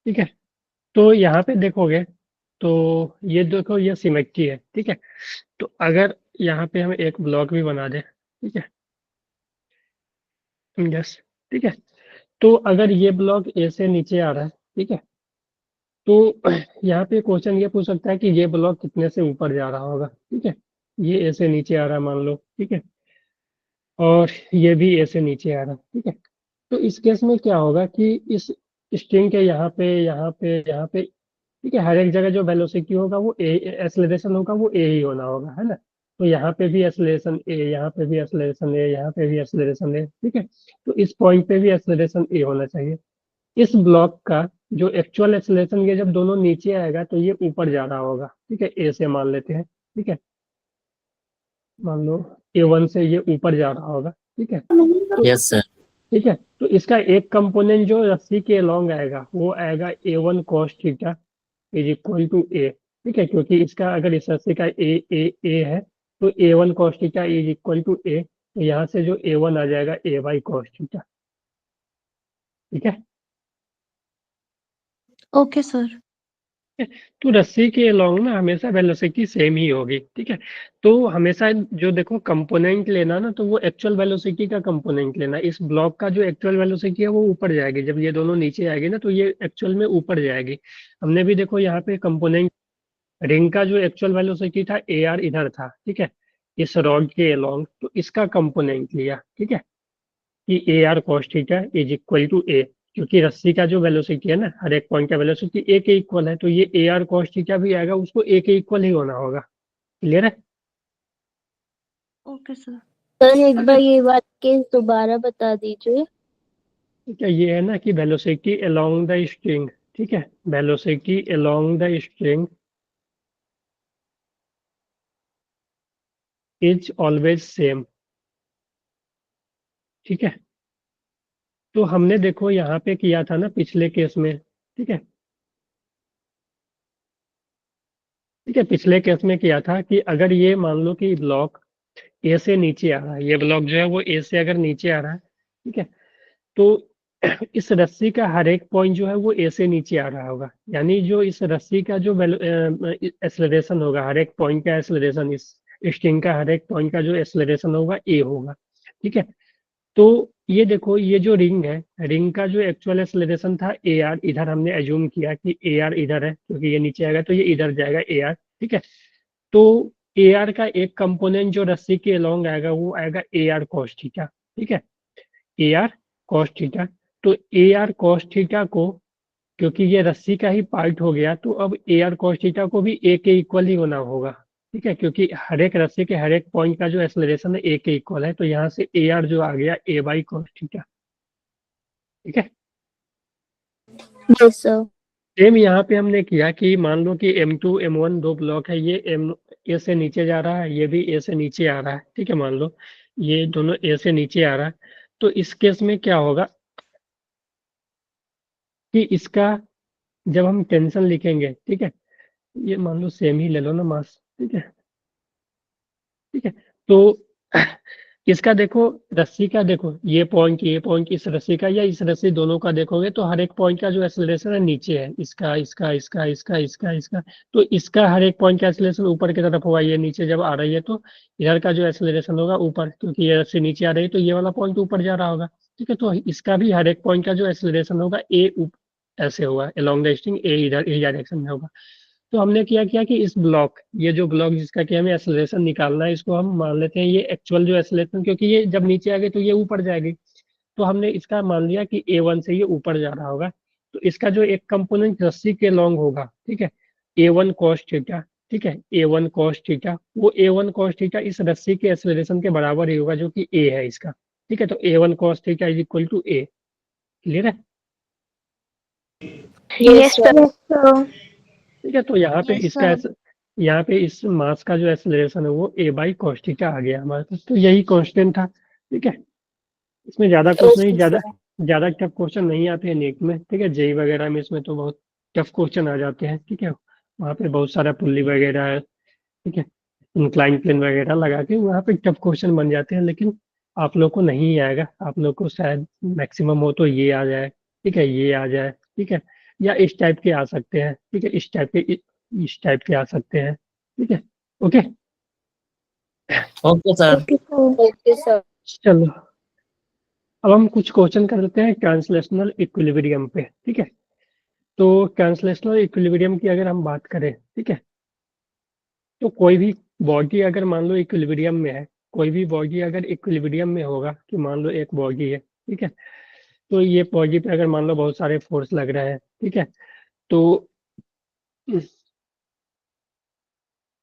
ठीक है, तो यहाँ पे देखोगे तो ये देखो ये सिमेट्री है। ठीक है, तो अगर यहाँ पे हम एक ब्लॉक भी बना दें, ठीक है, यस, ठीक है, तो अगर ये ब्लॉक ए से नीचे आ रहा है, ठीक है, तो यहाँ पे क्वेश्चन ये पूछ सकता है कि ये ब्लॉक कितने से ऊपर जा रहा होगा। ठीक है, ये ए से नीचे आ रहा है मान लो, ठीक है, और ये भी ए से नीचे आ रहा है। ठीक है, तो इस केस में क्या होगा कि इस स्ट्रिंग के यहाँ पे, यहाँ पे, यहाँ पे, ठीक है, हर एक जगह जो वेलोसिटी होगा वो ए, एक्सेलरेशन होगा वो ए ही होना होगा, है ना। तो यहाँ पे भी एक्सेलरेशन ए, यहाँ पे भी एक्सेलरेशन ए, यहाँ पे भी एक्सेलरेशन ए। ठीक है, तो इस पॉइंट पे भी एक्सेलरेशन ए होना चाहिए। इस ब्लॉक का जो एक्चुअल एक्सेलरेशन, ये जब दोनों नीचे आएगा तो ये ऊपर जा रहा होगा। ठीक है, ए से मान लेते हैं। ठीक है, मान लो A1 से ये ऊपर जा रहा होगा, ठीक है, यस सर। ठीक है। तो इसका एक कंपोनेंट जो रस्सी के अलॉन्ग आएगा वो आएगा A1 cos theta is equal to A, ठीक है, क्योंकि इसका अगर इस रस्सी का ए है तो A1 cos theta is equal to A, तो यहाँ से जो A1 आ जाएगा AY cos थीटा, ठीक है। Okay sir. तो रस्सी के अलॉन्ग ना हमेशा वेलोसिटी सेम ही होगी, ठीक है। तो हमेशा जो देखो कंपोनेंट लेना ना, तो वो एक्चुअल वेलोसिटी का कंपोनेंट लेना। इस ब्लॉक का जो एक्चुअल वेलोसिटी है वो ऊपर जाएगी, जब ये दोनों नीचे आएगी ना तो ये एक्चुअल में ऊपर जाएगी। हमने भी देखो यहाँ पे कंपोनेंट रिंग का जो एक्चुअल वेलोसिटी था AR इधर था, ठीक है, इस रॉड के अलॉन्ग, तो इसका कंपोनेंट लिया, ठीक है, कि AR cos theta is equal to A, क्योंकि रस्सी का जो वेलोसिटी है ना, हर एक पॉइंट का वेलोसिटी A के इक्वल है, तो ये AR cos थीटा भी आएगा, उसको A के इक्वल ही होना होगा। क्लियर है? Okay sir. सर एक बार ये बात के दोबारा बता दीजिए। ठीक है, ये है ना कि वेलोसिटी अलोंग द स्ट्रिंग, ठीक है, velocity along the string is always same, ठीक है। तो हमने देखो यहाँ पे किया था ना पिछले केस में, ठीक है, ठीक है, पिछले केस में किया था कि अगर ये मान लो कि ब्लॉक A से नीचे आ रहा है, ये ब्लॉक जो है वो A से अगर नीचे आ रहा है, ठीक है, तो इस रस्सी का हर एक पॉइंट जो है वो A से नीचे आ रहा होगा, यानी जो इस रस्सी का जो एक्सेलरेशन होगा, हर एक पॉइंट का एक्सेलरेशन, इस स्ट्रिंग का हर एक पॉइंट का जो एक्सेलरेशन होगा A होगा, ठीक है। तो ये देखो, ये जो रिंग है, रिंग का जो एक्चुअल एक्सेलरेशन था AR, इधर हमने एज्यूम किया कि AR इधर है, क्योंकि ये नीचे आएगा तो ये इधर जाएगा AR, ठीक है। तो AR का एक कंपोनेंट जो रस्सी के अलॉन्ग आएगा वो आएगा AR cos थीटा, ठीक है, AR cos थीटा। तो AR cos थीटा को, क्योंकि ये रस्सी का ही पार्ट हो गया, तो अब AR cos थीटा को भी A के इक्वल ही होना होगा, ठीक है, क्योंकि हर एक रस्सी के हर एक पॉइंट का जो एक्सेलरेशन है A के इक्वल है, तो यहाँ से AR जो आ गया AY cos थीटा, ठीक है। Yes sir. सेम यहाँ पे हमने किया कि मान लो कि M2 M1 दो ब्लॉक है, ये A से नीचे जा रहा है, ये भी A से नीचे आ रहा है, ठीक है, मान लो ये दोनों A से नीचे आ रहा है, तो इस केस में क्या होगा कि इसका जब हम टेंशन लिखेंगे, ठीक है, ये मान लो सेम ही ले लो ना मास, ठीक है, ठीक है। तो इसका देखो, रस्सी का देखो, ये पॉइंट इस रस्सी का या इस रस्सी दोनों का देखोगे तो हर एक पॉइंट का जो एक्सेलरेशन है नीचे है, इसका इसका इसका इसका इसका इसका, तो इसका हर एक पॉइंट का एक्सेलरेशन ऊपर की तरफ होगा, ये नीचे जब आ रही है तो इधर का जो एक्सेलरेशन होगा ऊपर, क्योंकि ये रस्सी नीचे आ रही है तो ये वाला पॉइंट ऊपर जा रहा होगा, ठीक है। तो इसका भी हर एक पॉइंट का जो एक्सेलरेशन होगा ऐसे होगा, अलोंग द स्ट्रिंग A इधर इस डायरेक्शन में होगा। तो हमने क्या किया कि इस ब्लॉक, ये जो ब्लॉक जिसका कि हमें एक्सेलरेशन निकालना है, इसको हम मान लेते हैं ये एक्चुअल जो एक्सेलरेशन, क्योंकि ये जब नीचे आ गई तो ये ऊपर जाएगी, तो हमने इसका मान लिया कि A1 से ये ऊपर जा रहा होगा, तो इसका जो एक कंपोनेंट रस्सी के लॉन्ग होगा, ठीक है, A1 cos थीटा, ठीक है, A1 cos थीटा, वो A1 cos थीटा इस रस्सी के एक्सेलरेशन के बराबर ही होगा जो कि A है इसका, ठीक है। तो A1 cos theta is equal to A। Clear है? Yes sir. ठीक है, तो यहाँ पे Yes, इसका sir. यहाँ पे इस मास का जो एक्सेलरेशन है वो A बाई cos थीटा आ गया हमारे पास, तो यही कांस्टेंट था, ठीक है। इसमें ज्यादा कुछ नहीं, ज्यादा टफ क्वेश्चन नहीं आते हैं नीट में, ठीक है, जेई वगैरह में इसमें तो बहुत टफ क्वेश्चन आ जाते हैं, ठीक है, वहाँ पे बहुत सारा पुल्ली वगैरह है, ठीक है, इंक्लाइन प्लेन वगैरह लगा के वहाँ पे टफ क्वेश्चन बन जाते हैं, लेकिन आप लोग को नहीं आएगा, आप लोग को शायद मैक्सिमम हो तो ये आ जाए, ठीक है, ये आ जाए, ठीक है, या इस टाइप के आ सकते हैं, ठीक है, इस टाइप के आ सकते हैं, ठीक है, okay. Okay sir. Okay sir. चलो, अब हम कुछ क्वेश्चन कर लेते हैं ट्रांसलेशनल इक्विलिब्रियम पे, ठीक है। तो ट्रांसलेशनल इक्विलिब्रियम की अगर हम बात करें, ठीक है, तो कोई भी बॉडी अगर मान लो इक्विलिब्रियम में है, कोई भी बॉडी अगर इक्विलिब्रियम में होगा, कि मान लो एक बॉडी है, ठीक है, तो ये बॉडी पे अगर मान लो बहुत सारे फोर्स लग रहे हैं, ठीक है, तो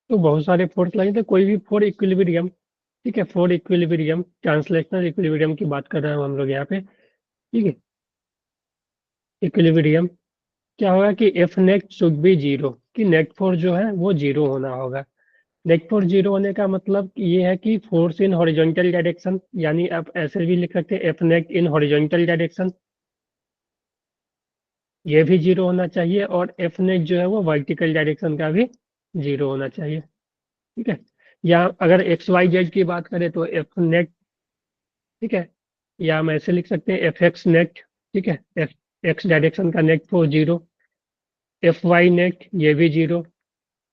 बहुत सारे फोर्स लगे, तो कोई भी फोर इक्विलिब्रियम, ठीक है, फोर इक्विलिब्रियम, ट्रांसलेशनल इक्विलिब्रियम की बात कर रहे हैं हम लोग यहाँ पे, ठीक है। इक्विलिब्रियम क्या होगा कि F net should be zero, कि नेट फोर्स जो है वो जीरो होना होगा, नेट फोर्स जीरो होने का मतलब ये है कि फोर्स इन हॉरिजॉन्टल डायरेक्शन, यानी आप ऐसे भी लिख सकते हैं F net in horizontal direction, ये भी जीरो होना चाहिए, और एफ नेट जो है वो वर्टिकल डायरेक्शन का भी जीरो होना चाहिए। ठीक है, या अगर एक्स वाई जेड की बात करें तो एफ नेट, ठीक है, या हम ऐसे लिख सकते हैं एफ एक्स नेट, ठीक है, एफ एक्स डायरेक्शन का net force zero, F Y net ये भी जीरो,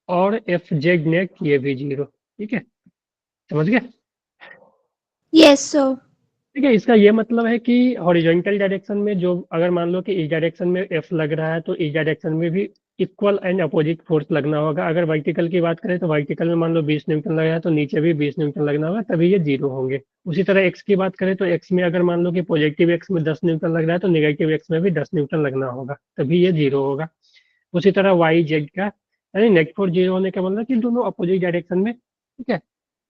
और एफ जेड नेट ये भी जीरो। ठीक है, समझ गए? Yes sir. ठीक है, इसका ये मतलब है कि हॉरिजॉन्टल डायरेक्शन में जो, अगर मान लो कि इस डायरेक्शन में एफ लग रहा है तो इस डायरेक्शन में भी इक्वल एंड अपोजिट फोर्स लगना होगा। अगर वर्टिकल की बात करें तो वर्टिकल में मान लो 20 न्यूटन लग रहा है तो नीचे भी 20 न्यूटन लगना होगा, तभी ये जीरो होंगे। उसी तरह एक्स की बात करें तो एक्स में अगर मान लो कि पॉजिटिव एक्स में 10 न्यूटन लग रहा है तो निगेटिव एक्स में भी 10 न्यूटन लगना होगा, तभी ये जीरो होगा। उसी तरह वाई जेड का, यानी नेट फोर्स जीरो होने का मतलब कि दोनों अपोजिट डायरेक्शन में, ठीक है,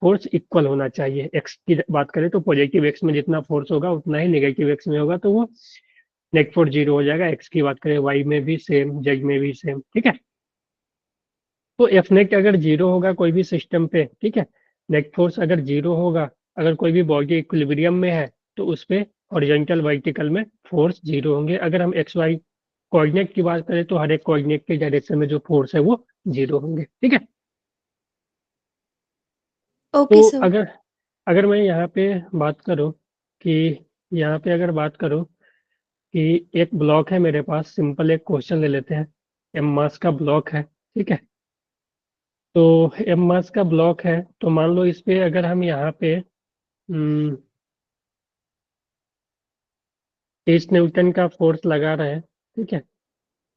फोर्स इक्वल होना चाहिए। एक्स की बात करें तो पॉजिटिव एक्स में जितना फोर्स होगा उतना ही नेगेटिव एक्स में होगा, तो वो नेट फोर्स जीरो हो जाएगा। एक्स की बात करें वाई में भी सेम, जेड में भी सेम। ठीक है, तो एफ नेट अगर जीरो होगा कोई भी सिस्टम पे, ठीक है, नेट फोर्स अगर जीरो होगा, अगर कोई भी बॉडी इक्विलिब्रियम में है तो उस पे हॉरिजॉन्टल वर्टिकल में फोर्स जीरो होंगे। अगर हम एक्स वाई कोऑर्डिनेट की बात करें तो हर एक कोऑर्डिनेट के डायरेक्शन में जो फोर्स है वो जीरो होंगे। ठीक है, ओके तो सर। अगर अगर मैं यहाँ पे बात करूँ कि यहाँ पे अगर बात करूँ कि एक ब्लॉक है मेरे पास, सिंपल एक क्वेश्चन ले लेते हैं। एम मास का ब्लॉक है, ठीक है, तो एम मास का ब्लॉक है, तो मान लो इस पे अगर हम यहाँ पे 30 न्यूटन का फोर्स लगा रहे हैं, ठीक है,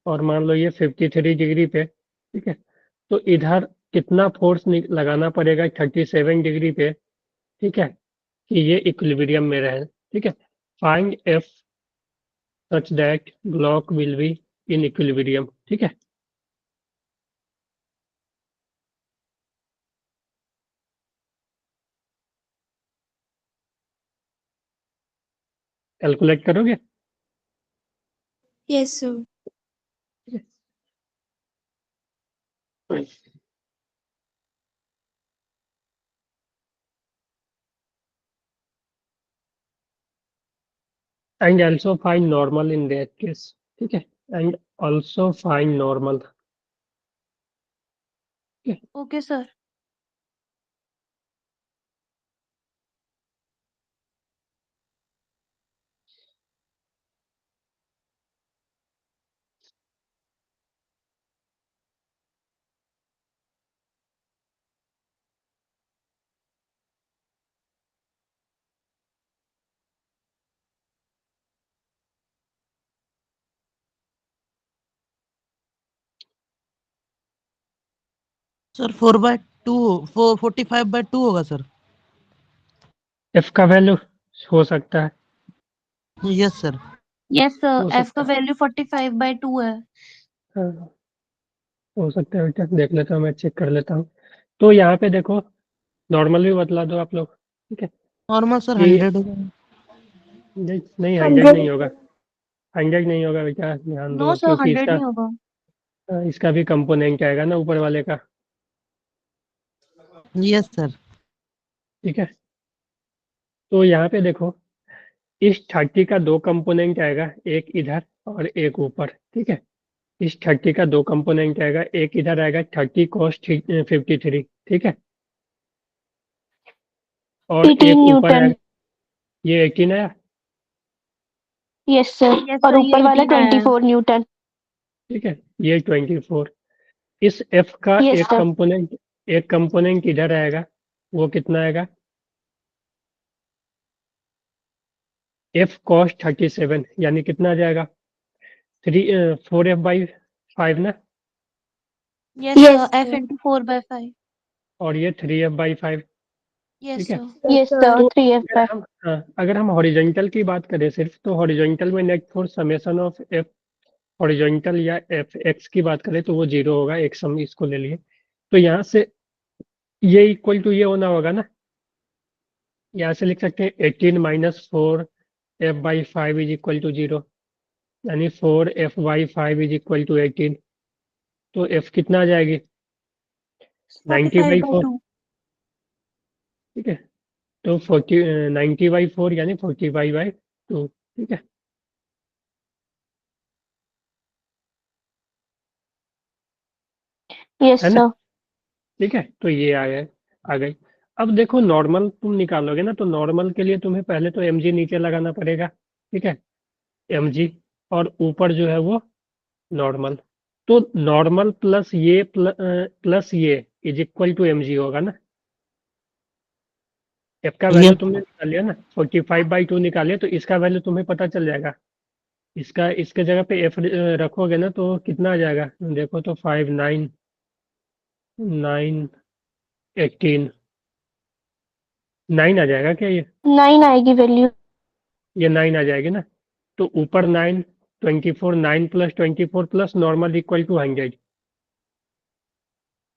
और मान लो ये 53 डिग्री पे, ठीक है, तो इधर कितना फोर्स लगाना पड़ेगा 37 डिग्री पे, ठीक है, कि ये इक्विलिब्रियम में रहे। ठीक है, find F such that block will be in equilibrium. ठीक है, कैलकुलेट करोगे? Yes sir. And also find normal in that case. ठीक है, and also find normal. Okay sir. Sir 4/2 45/2 होगा सर। एफ का वैल्यू हो सकता है, यस सर। यस सर, हो एफ का सकता है, वैल्यू 45/2 है। हाँ, हो सकता है बेटा, देख लेता हूँ, मैं चेक कर लेता हूँ। तो यहाँ पे देखो, नॉर्मल भी बतला दो आप लोग। ठीक है, नॉर्मल सर ये 100 होगा। नहीं 100 नहीं होगा, 100 नहीं होगा बेटा, ध्यान नो दो, सर, क्योंकि 100 नहीं होगा। इसका भी कंपोनेंट आएगा ना ऊपर वाले का। Yes sir. ठीक है, तो यहाँ पे देखो, इस 30 का दो कंपोनेंट आएगा, एक इधर और एक ऊपर। ठीक है, इस 30 का दो कंपोनेंट आएगा, एक इधर आएगा 30 cos 53। ठीक है, और 18 एक ऊपर न्यूटन। आएगा, ये 18 आया। यस सर, यस और सर, ये ऊपर वाला 18 आया है। 24 न्यूटन। ठीक है, ये 24। इस एफ का यस एक सर। कंपोनेंट, एक कंपोनेंट इधर आएगा, वो कितना आएगा? एफ cos 37, यानी कितना आ जाएगा? 4f/5 ना, yes yes sir, F sir. Into 4/5। और ये 3f/5। यस ठीक है, सर। यस सर, तो 3f अगर हम, हाँ, अगर हम हॉरिजॉन्टल की बात करें सिर्फ, तो हॉरिजॉन्टल में net force summation of F horizontal या एफ एक्स की बात करें तो वो जीरो होगा। एक सम इसको ले लिए, तो यहाँ से ये इक्वल टू ये होना होगा ना, यहाँ से लिख सकते हैं 18 - 4f/5 इज इक्वल टू 0, यानी 4f/5 इज इक्वल टू 18। तो f कितना आ जाएगी? 90 45 बाई by 4, 2. ठीक है। तो 90 बाई 4 यानी 45 बाई 2, ठीक है। यस है ना? सर। ठीक है, तो ये आ गई। अब देखो नॉर्मल तुम निकालोगे ना, तो नॉर्मल के लिए तुम्हें पहले तो mg नीचे लगाना पड़ेगा, ठीक है, mg, और ऊपर जो है वो नॉर्मल। तो नॉर्मल प्लस ये इज इक्वल टू mg होगा ना। एफ का वैल्यू यस तुमने निकाल लिया ना, 45 बाई 2 निकालिए, तो इसका वैल्यू तुम्हें पता चल जाएगा। इसके जगह पे एफ रखोगे ना, तो कितना आ जाएगा देखो तो, 5 9 9 18 9 आ जाएगा क्या ये? 9 आएगी वैल्यू। ये 9 आ जाएगी ना। तो ऊपर 9, 24, 9 plus 24 plus normal equal to 100,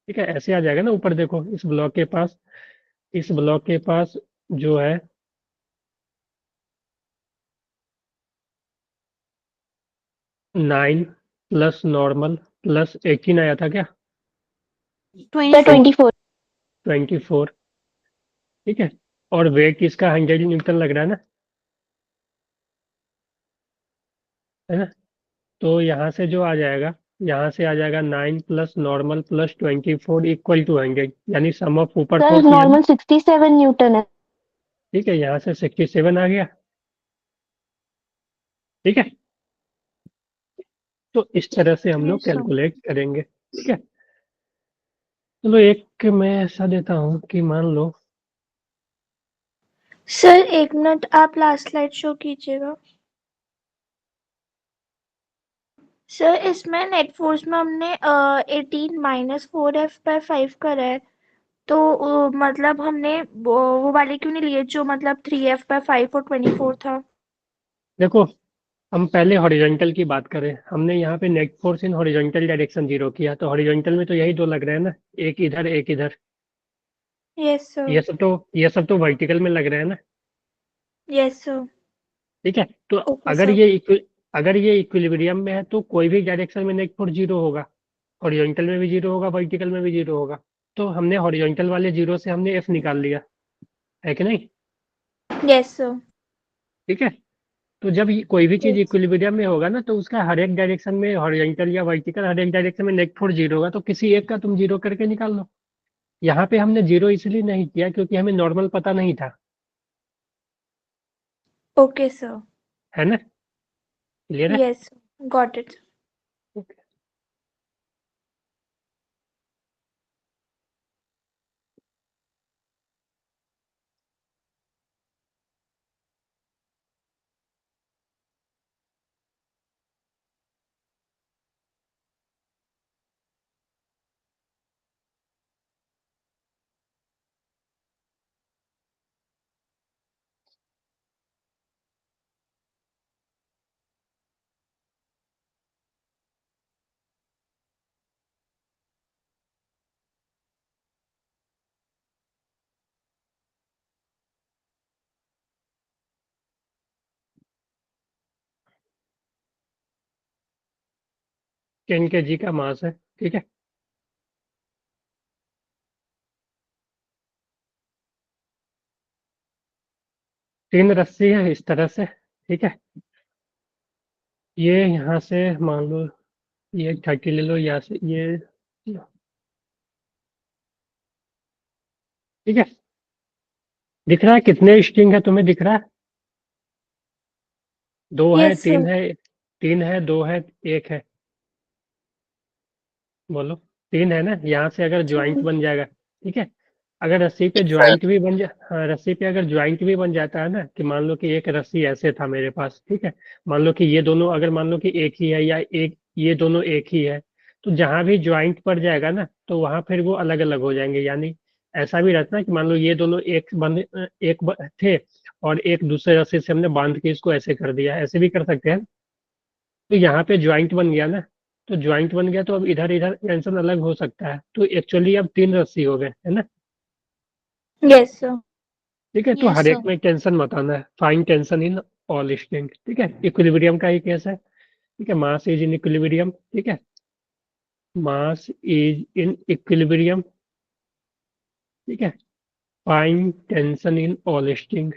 ठीक है, ऐसे आ जाएगा ना। ऊपर देखो इस ब्लॉक के पास जो है 9 प्लस नॉर्मल प्लस 18 आया था क्या? सर 24. 24। 24, ठीक है। और वेट इसका 100 न्यूटन लग रहा है ना। तो यहाँ से जो आ जाएगा, यहाँ से आ जाएगा 9 plus normal plus 24 equal to 100, यानी सम ऑफ ऊपर सर फोर्स ये है ना। नॉर्मल 67 न्यूटन है। ठीक है, यहाँ से 67 आ गया, ठीक है। तो इस तरह से हम लोग Yes sir. कैलकुलेट करेंगे, ठीक है। चलो एक मैं ऐसा देता हूँ कि मान लो, सर 1 मिनट, आप लास्ट स्लाइड शो कीजिएगा। सर इसमें नेट फोर्स में हमने 18 माइनस 4F/5 करा है, तो मतलब हमने वो वाले क्यों नहीं लिए जो मतलब 3F/5 और 24 था। देखो हम पहले हॉरिजॉन्टल की बात करें, हमने यहाँ पे net force in horizontal direction 0 किया, तो हॉरिजॉन्टल में तो यही दो लग रहे हैं ना, एक इधर एक इधर। Yes sir. ये सब तो वर्टिकल में लग रहे हैं ना, यस सर। ठीक है। तो ओके अगर सर। अगर ये इक्विलिब्रियम में है, तो कोई भी डायरेक्शन में नेट फोर्स 0 होगा, हॉरिजॉन्टल में भी 0 होगा, वर्टिकल में भी 0 होगा। तो हमने हॉरिजॉन्टल वाले 0 से हमने एफ निकाल लिया, है कि नहीं? Yes sir. ठीक है। तो जब कोई भी चीज यस। इक्विलिब्रियम में होगा ना, तो उसका हर एक डायरेक्शन में, हॉरिजॉन्टल या वर्टिकल, हर एक डायरेक्शन में नेट फोर्स 0 होगा, तो किसी एक का तुम 0 करके निकाल लो। यहाँ पे हमने 0 इसलिए नहीं किया क्योंकि हमें नॉर्मल पता नहीं था, ओके सर। है ना। क्लियर है? Yes, got it. टेन के जी का मास है, ठीक है। तीन रस्सी है इस तरह से, ठीक है। ये यहाँ से मान लो ये 30 ले लो, यहाँ से ये, ठीक है। दिख रहा है कितने स्ट्रिंग है, तुम्हें दिख रहा है? दो है, यस सर। तीन है, दो है, एक है, बोलो। तीन है ना, यहाँ से अगर ज्वाइंट बन जाएगा, ठीक है। अगर रस्सी पे ज्वाइंट भी बन जा हाँ, रस्सी पे अगर ज्वाइंट भी बन जाता है ना, कि मान लो कि एक रस्सी ऐसे था मेरे पास, ठीक है। मान लो कि ये दोनों, अगर मान लो कि एक ही है, या एक ये दोनों एक ही है, तो जहां भी ज्वाइंट पड़ जाएगा ना, तो वहां फिर वो अलग अलग हो जाएंगे। यानी ऐसा भी रहता है कि मान लो ये दोनों थे, और एक दूसरे रस्सी से हमने बांध के इसको ऐसे कर दिया, ऐसे भी कर सकते हैं। तो यहाँ पे ज्वाइंट बन गया ना, तो ज्वाइंट बन गया, तो अब इधर इधर टेंशन अलग हो सकता है, तो एक्चुअली अब तीन रस्सी हो गए, है ना। Yes sir. ठीक है, तो यस हर एक सर। में टेंशन मत आना है, fine tension in all string, ठीक है। इक्विलिब्रियम का ही केस है, ठीक है। मास इज इन इक्विलिब्रियम, ठीक है। मास इज इन इक्विलिब्रियम, ठीक है। Find tension in all string.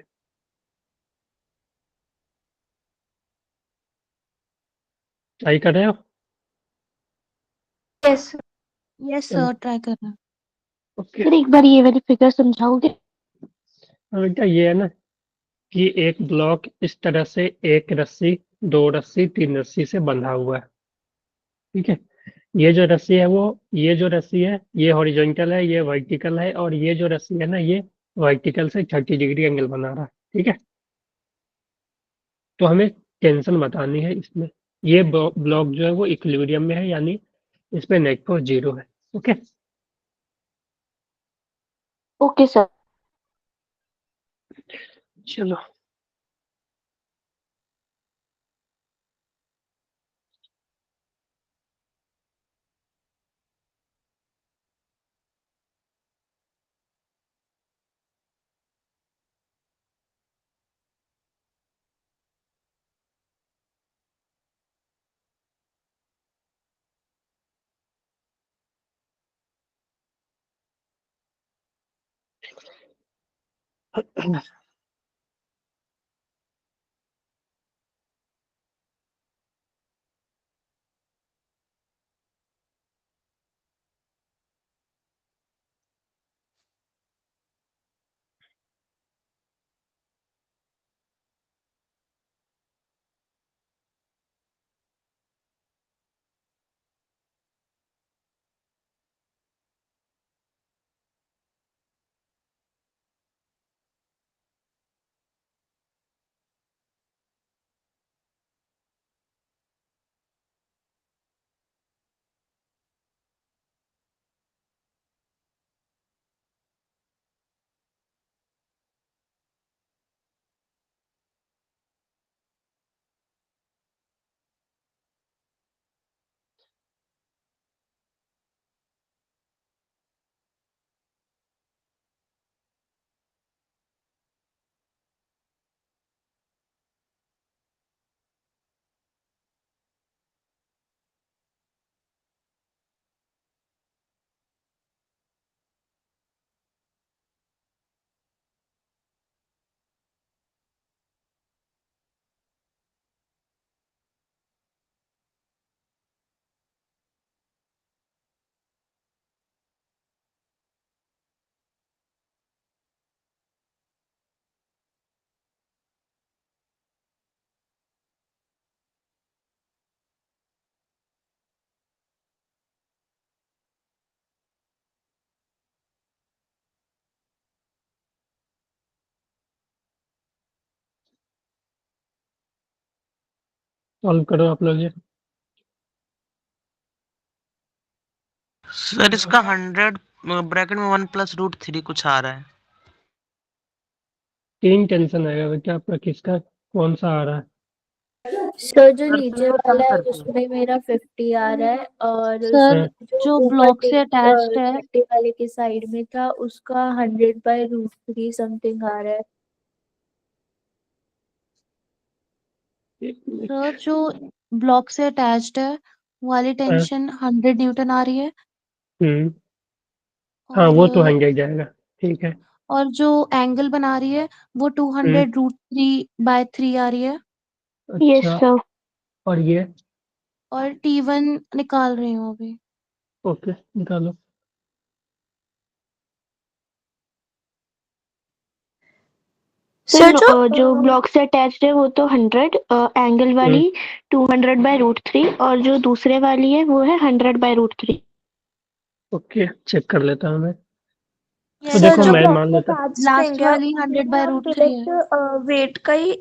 Try कर रहे हो? यस यस चलो, सर, ट्राई कर रहा ओके। फिर एक बार ये वाली फिगर समझाओगे? बेटा ये है ना कि एक ब्लॉक इस तरह से एक रस्सी, दो रस्सी, तीन रस्सी से बंधा हुआ है। ठीक है। ये जो रस्सी है वो, ये जो रस्सी है ये हॉरिजॉन्टल है, ये वर्टिकल है, और ये जो रस्सी है ना ये वर्टिकल से 30 डिग्री एंगल बना रहा है। ठीक है। तो हमें टेंशन बतानी है इसमें। ये ब्लॉक जो है वो इक्विलिब्रियम में है, यानी इस पे नेट फोर्स 0 है। ओके। Okay sir. चलो, सॉल्व करो आप लोग ये। सर इसका 100 ब्रैकेट में 1+√3 कुछ आ रहा है। 3 टेंशन आएगा बेटा आपका, किसका कौन सा आ रहा है? सर जो सर नीचे तीनों सम वाला है करके उसमें मेरा 50 आ रहा है, और सर हाँ, जो जो ऊपर ब्लॉक से अटैच्ड है 30 वाले के साइड में था उसका 100/√3 समथिंग आ रहा है। एक मिनट। सर जो ब्लॉक से अटैच्ड है वो वाली हाँ, टेंशन 100 न्यूटन आ रही है, हम्म, हाँ और वो तो 100 जाएगा। ठीक है। और जो एंगल बना रही है वो 200√3/3 आ रही है, यस अच्छा, सर। और ये? और T1 निकाल रही हूँ अभी। ओके, निकालो। सर सर जो जो ब्लॉक से अटैच्ड है वो तो 100, एंगल हम्म, वाली 200/√3, और जो दूसरे वाली है वो है 100/√3। ओके, चेक कर लेता हूँ मैं। तो यस सर देखो जो मैं सर, ब्लॉक मान पे लेता। अटैच लास्ट देंगे वाली उसमें हम 100/√3 है। डायरेक्ट वेट का ही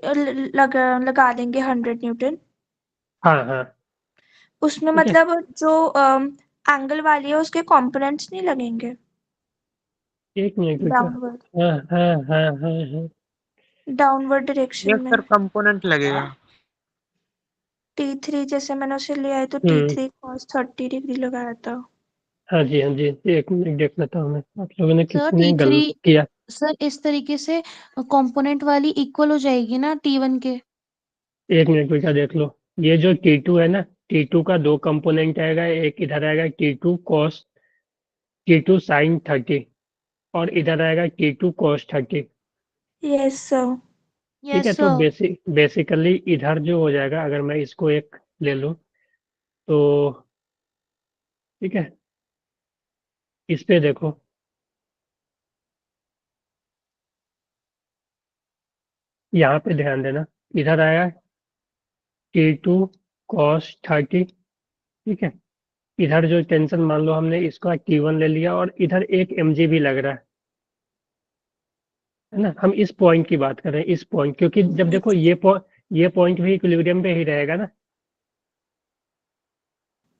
लगा देंगे 100 न्यूटन। हाँ हाँ, उसमें ठीक है। मतलब जो एंगल वाली है उसके कंपोनेंट्स नहीं लगेंगे एक मिनट बेटा। डाउनवर्ड हाँ हाँ हाँ हाँ हाँ। डाउनवर्ड डायरेक्शन यस में। सर, कंपोनेंट लगेगा। T3 जैसे मैंने उसे लिया है तो हम्म, T3 cos 30 डिग्री लगाया था। हाँ जी हाँ जी, एक मिनट देख लेता हूँ मैं। आप लोगों ने सर किसी ने T3 गलत किया। सर इस तरीके से कंपोनेंट वाली इक्वल हो जाएगी ना T1 के। एक मिनट बेटा देख लो। ये जो T2 है ना, T2 का 2 कंपोनेंट आएगा, एक इधर आएगा T2 cos, T2 sin 30। और इधर आएगा T2 cos 30। Yes sir. ठीक है, यस तो सर। बेसिकली इधर जो हो जाएगा, अगर मैं इसको एक ले लूं तो ठीक है, इस पे देखो, यहाँ पे ध्यान देना, इधर आया T2 cos 30। ठीक है, इधर जो टेंशन मान लो हमने इसका T1 ले लिया और इधर एक mg भी लग रहा है ना। हम इस पॉइंट की बात कर रहे हैं, इस पॉइंट, क्योंकि जब देखो ये पॉइंट भी इक्विलिब्रियम पे ही रहेगा ना।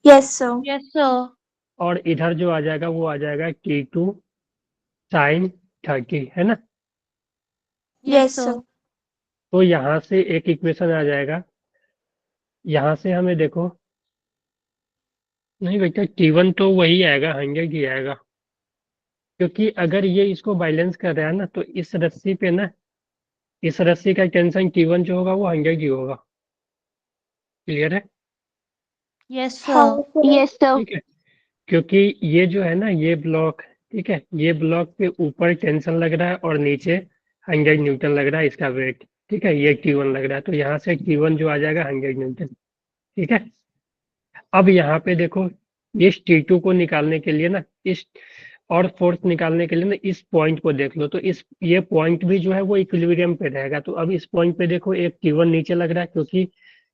Yes sir. Yes sir. और इधर जो आ जाएगा वो आ जाएगा T2 sin 30, है ना। Yes sir. तो यहाँ से एक इक्वेशन आ जाएगा, यहाँ से हमें देखो, नहीं बेटा T1 तो वही आएगा, 100 ही आएगा, क्योंकि अगर ये इसको बैलेंस कर रहा है ना, तो इस रस्सी पे ना, इस रस्सी का टेंशन T1 जो होगा वो 100 ही होगा। क्लियर है? यस हाँ सर। सर। Yes sir. ठीक है, क्योंकि ये जो है ना, ये ब्लॉक, ठीक है, ये ब्लॉक पे ऊपर टेंशन लग रहा है और नीचे 100 न्यूटन लग रहा है इसका वेट। ठीक है, ये T1 लग रहा है, तो यहाँ से T1 जो आ जाएगा 100 न्यूटन। ठीक है, अब यहाँ पे देखो, इस T2 को निकालने के लिए ना, इस और फोर्स निकालने के लिए ना, इस पॉइंट को देख लो, तो इस ये पॉइंट भी जो है वो इक्विलिब्रियम पे रहेगा। तो अब इस पॉइंट पे देखो, एक T1 नीचे लग रहा है, क्योंकि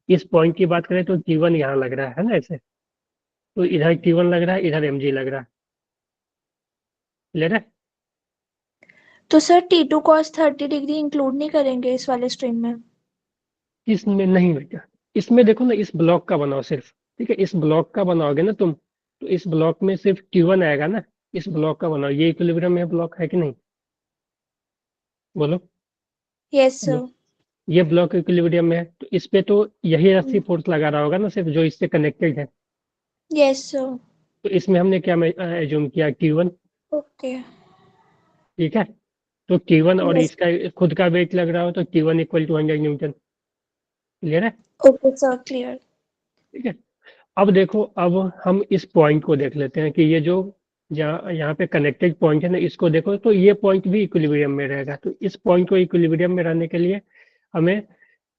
इस पॉइंट की बात करें तो T1 यहाँ लग रहा है ना ऐसे, तो इधर T1 लग रहा है, इधर mg लग रहा है। क्लियर है? तो sir T2 cos 30 degree include नहीं करेंगे इस वाले स्ट्रीम में? इसमें नहीं बेटा, इसमें देखो ना, इस ब्लॉक का बनाओ सिर्फ। ठीक है, इस ब्लॉक का बनाओगे ना तुम, तो इस ब्लॉक में सिर्फ T1 आएगा ना। इस ब्लॉक का बनाओ, ये इक्विलिब्रियम में ब्लॉक है कि नहीं, बोलो। Yes sir. ये ब्लॉक इक्विलिब्रियम में है, तो इस पे तो यही रस्सी फोर्स लगा रहा होगा ना, सिर्फ जो इससे कनेक्टेड है। Yes sir. तो इसमें हमने क्या एज्यूम किया, T1। ओके। ठीक है, तो T1 और यस। इसका खुद का वेट लग रहा हो, तो T1 equal to 100 newton. Clear है? Okay sir, clear. ठीक है, अब देखो, अब हम इस पॉइंट को देख लेते हैं कि ये जो जहाँ यहाँ पे कनेक्टेड पॉइंट है ना, इसको देखो, तो ये पॉइंट भी इक्विलिब्रियम में रहेगा। तो इस पॉइंट को इक्विलिब्रियम में रहने के लिए हमें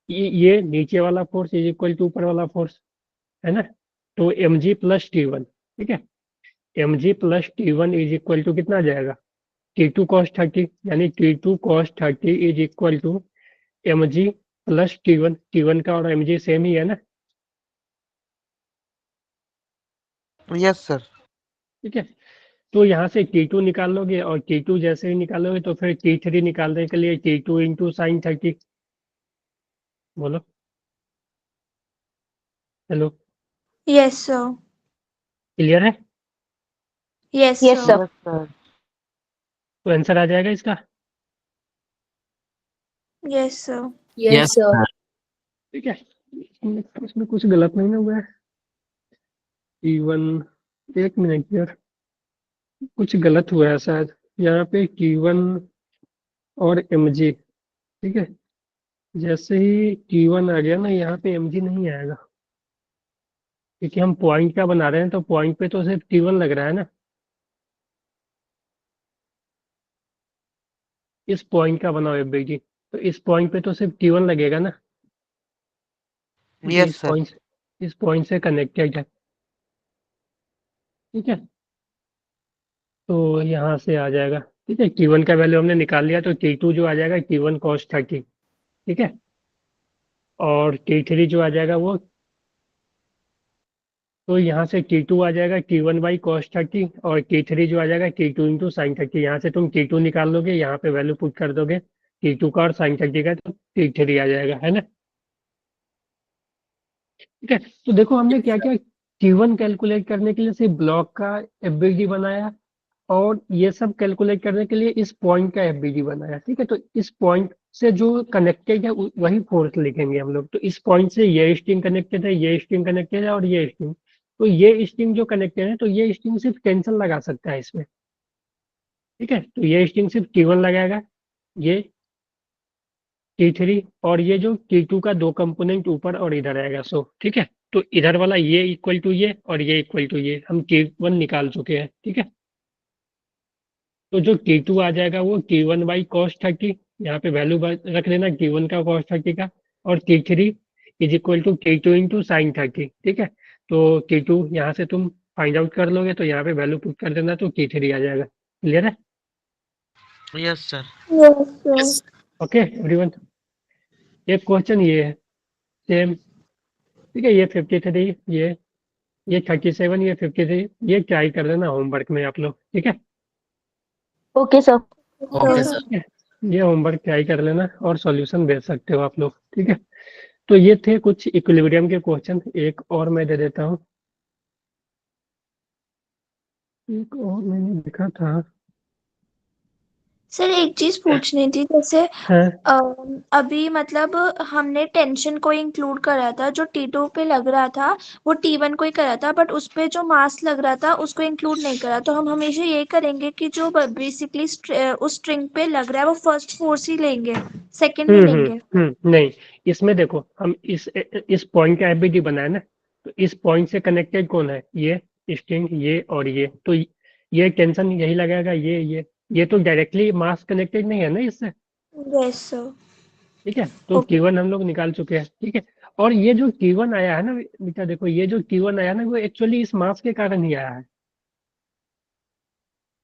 ये नीचे वाला फोर्स इज इक्वल टू ऊपर वाला फोर्स, है ना। तो mg प्लस T1, ठीक है, mg plus T1 is equal to कितना आ जाएगा, T2 cos 30, यानी T2 cos 30 is equal to mg plus T1। T1 का और mg सेम ही है ना। Yes sir. ठीक है, तो यहाँ से T2 निकाल लोगे, और T2 जैसे ही निकालोगे तो फिर T3 निकालने के लिए T2 इंटू साइन 30। बोलो, हेलो, यस सर। क्लियर है? Yes yes sir. Sir. Yes sir. तो आंसर आ जाएगा इसका। Yes sir. Yes sir. ठीक है, इसमें कुछ गलत नहीं ना हुआ है। T1, एक मिनट यार, कुछ गलत हुआ है शायद, यहाँ पे T1 और mg। ठीक है, जैसे ही T1 आ गया ना, यहाँ पे mg नहीं आएगा, क्योंकि हम पॉइंट का बना रहे हैं, तो पॉइंट पे तो सिर्फ T1 लग रहा है ना। इस पॉइंट का बनाओ एफबीजी, तो इस पॉइंट पे तो सिर्फ T1 लगेगा ना, क्योंकि यस सर। इस पॉइंट से कनेक्टेड है। ठीक है, तो यहाँ से आ जाएगा। ठीक है, T1 का वैल्यू हमने निकाल लिया, तो T2 जो आ जाएगा T1 cos 30। ठीक है, और T3 जो आ जाएगा वो, तो यहाँ से T2 आ जाएगा T1 बाई cos 30, और T3 जो आ जाएगा T2 इंटू साइन 30। यहाँ से तुम T2 निकाल लोगे, यहाँ पे वैल्यू पुट कर दोगे T2 का और साइन 30 का, तो T3 आ जाएगा, है ना। ठीक है, तो देखो हमने क्या क्या, T1 कैलकुलेट करने के लिए सिर्फ ब्लॉक का एफबीजी बनाया, और ये सब कैलकुलेट करने के लिए इस पॉइंट का एफबीजी बनाया। ठीक है, तो इस पॉइंट से जो कनेक्टेड है वही फोर्स लिखेंगे हम लोग। तो इस पॉइंट से ये स्ट्रिंग कनेक्टेड है, ये स्ट्रिंग कनेक्टेड है, और ये स्ट्रिंग, तो ये स्ट्रिंग जो कनेक्टेड है, तो ये स्ट्रिंग सिर्फ टेंशन लगा सकता है इसमें। ठीक है, तो ये स्ट्रिंग सिर्फ T1 लगाएगा, ये T3, और ये जो T2 का दो कंपोनेंट ऊपर और इधर आएगा। सो ठीक है, तो इधर वाला ये इक्वल टू ये, और ये इक्वल टू ये, हम T1 निकाल चुके हैं। ठीक है, तो जो T2 आ जाएगा वो T1 बाई कॉस 30, यहाँ पे वैल्यू रख देना T1 का कॉस 30 का, और T3 is equal to T2 into sine 30। ठीक है, तो T2 यहाँ से तुम फाइंड आउट कर लोगे, तो यहाँ पे वैल्यू पुट कर देना, तो T3 आ जाएगा। क्लियर है? Yes sir. Yes sir. Okay everyone, एक क्वेश्चन ये है सेम। ठीक है, ये 53, ये 37, ये 53, ये ट्राई कर देना होमवर्क में आप लोग। ठीक है, ओके सर। Okay sir. ठीक है, ये होमवर्क ट्राई कर लेना और सॉल्यूशन भेज सकते हो आप लोग। ठीक है, तो ये थे कुछ इक्विलिब्रियम के क्वेश्चन। एक और मैं दे देता हूँ, एक और मैंने लिखा था। सर एक चीज पूछनी थी, जैसे हाँ अभी मतलब हमने टेंशन को इंक्लूड करा था, जो T2 पे लग रहा था वो T1 को ही करा था, बट उस पे जो मास लग रहा था उसको इंक्लूड नहीं करा। तो हम हमेशा ये करेंगे कि जो बेसिकली उस स्ट्रिंग पे लग रहा है वो फर्स्ट फोर्स ही लेंगे, सेकंड नहीं लेंगे। नहीं, इसमें देखो हम इस पॉइंट का एफबीडी बनाया ना, तो इस पॉइंट से कनेक्टेड कौन है? ये स्ट्रिंग, ये और ये, तो ये टेंशन यही लगाएगा। ये तो डायरेक्टली मास कनेक्टेड नहीं है ना इससे। Yes sir. ठीक है, तो ओके। T1 हम लोग निकाल चुके हैं। ठीक है, और ये जो T1 आया है ना बेटा, देखो ये जो T1 आया ना, वो एक्चुअली इस मास के कारण ही आया है।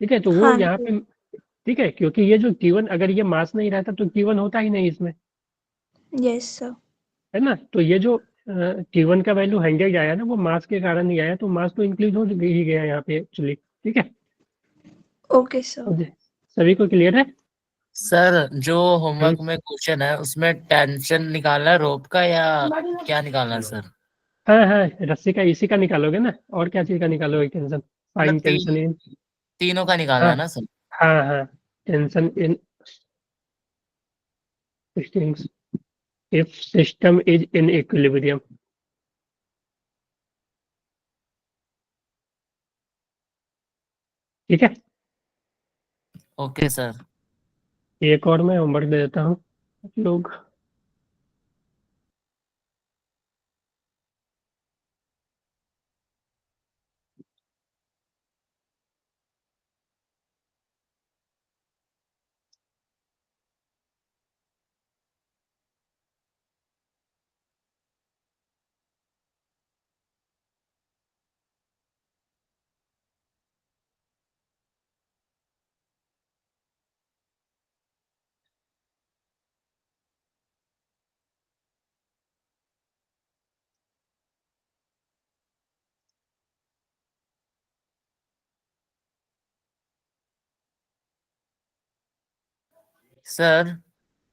ठीक है, तो वो हाँ यहाँ जी। पे, ठीक है, क्योंकि ये जो T1 अगर ये मास नहीं रहता तो T1 होता ही नहीं इसमें, यस सर। है ना। तो ये जो T1 का वैल्यू 100 आया ना, वो मास के कारण ही आया, तो मास तो इंक्लूड हो ही गया यहाँ पे एक्चुअली। ठीक है, ओके सर। तो सभी को क्लियर है? सर जो हम्म, होमवर्क में क्वेश्चन है उसमें टेंशन निकालना है रोप का या क्या निकालना है सर? हाँ हाँ, रस्सी का इसी का निकालोगे ना, और क्या चीज का निकालोगे? टेंशन, मतलब फाइन टेंशन इन। तीनों का निकालना हाँ है ना सर? हाँ हाँ, tension in strings if system is in equilibrium। ठीक है, ओके सर। एक और मैं होमवर्क दे देता हूँ आप लोग। सर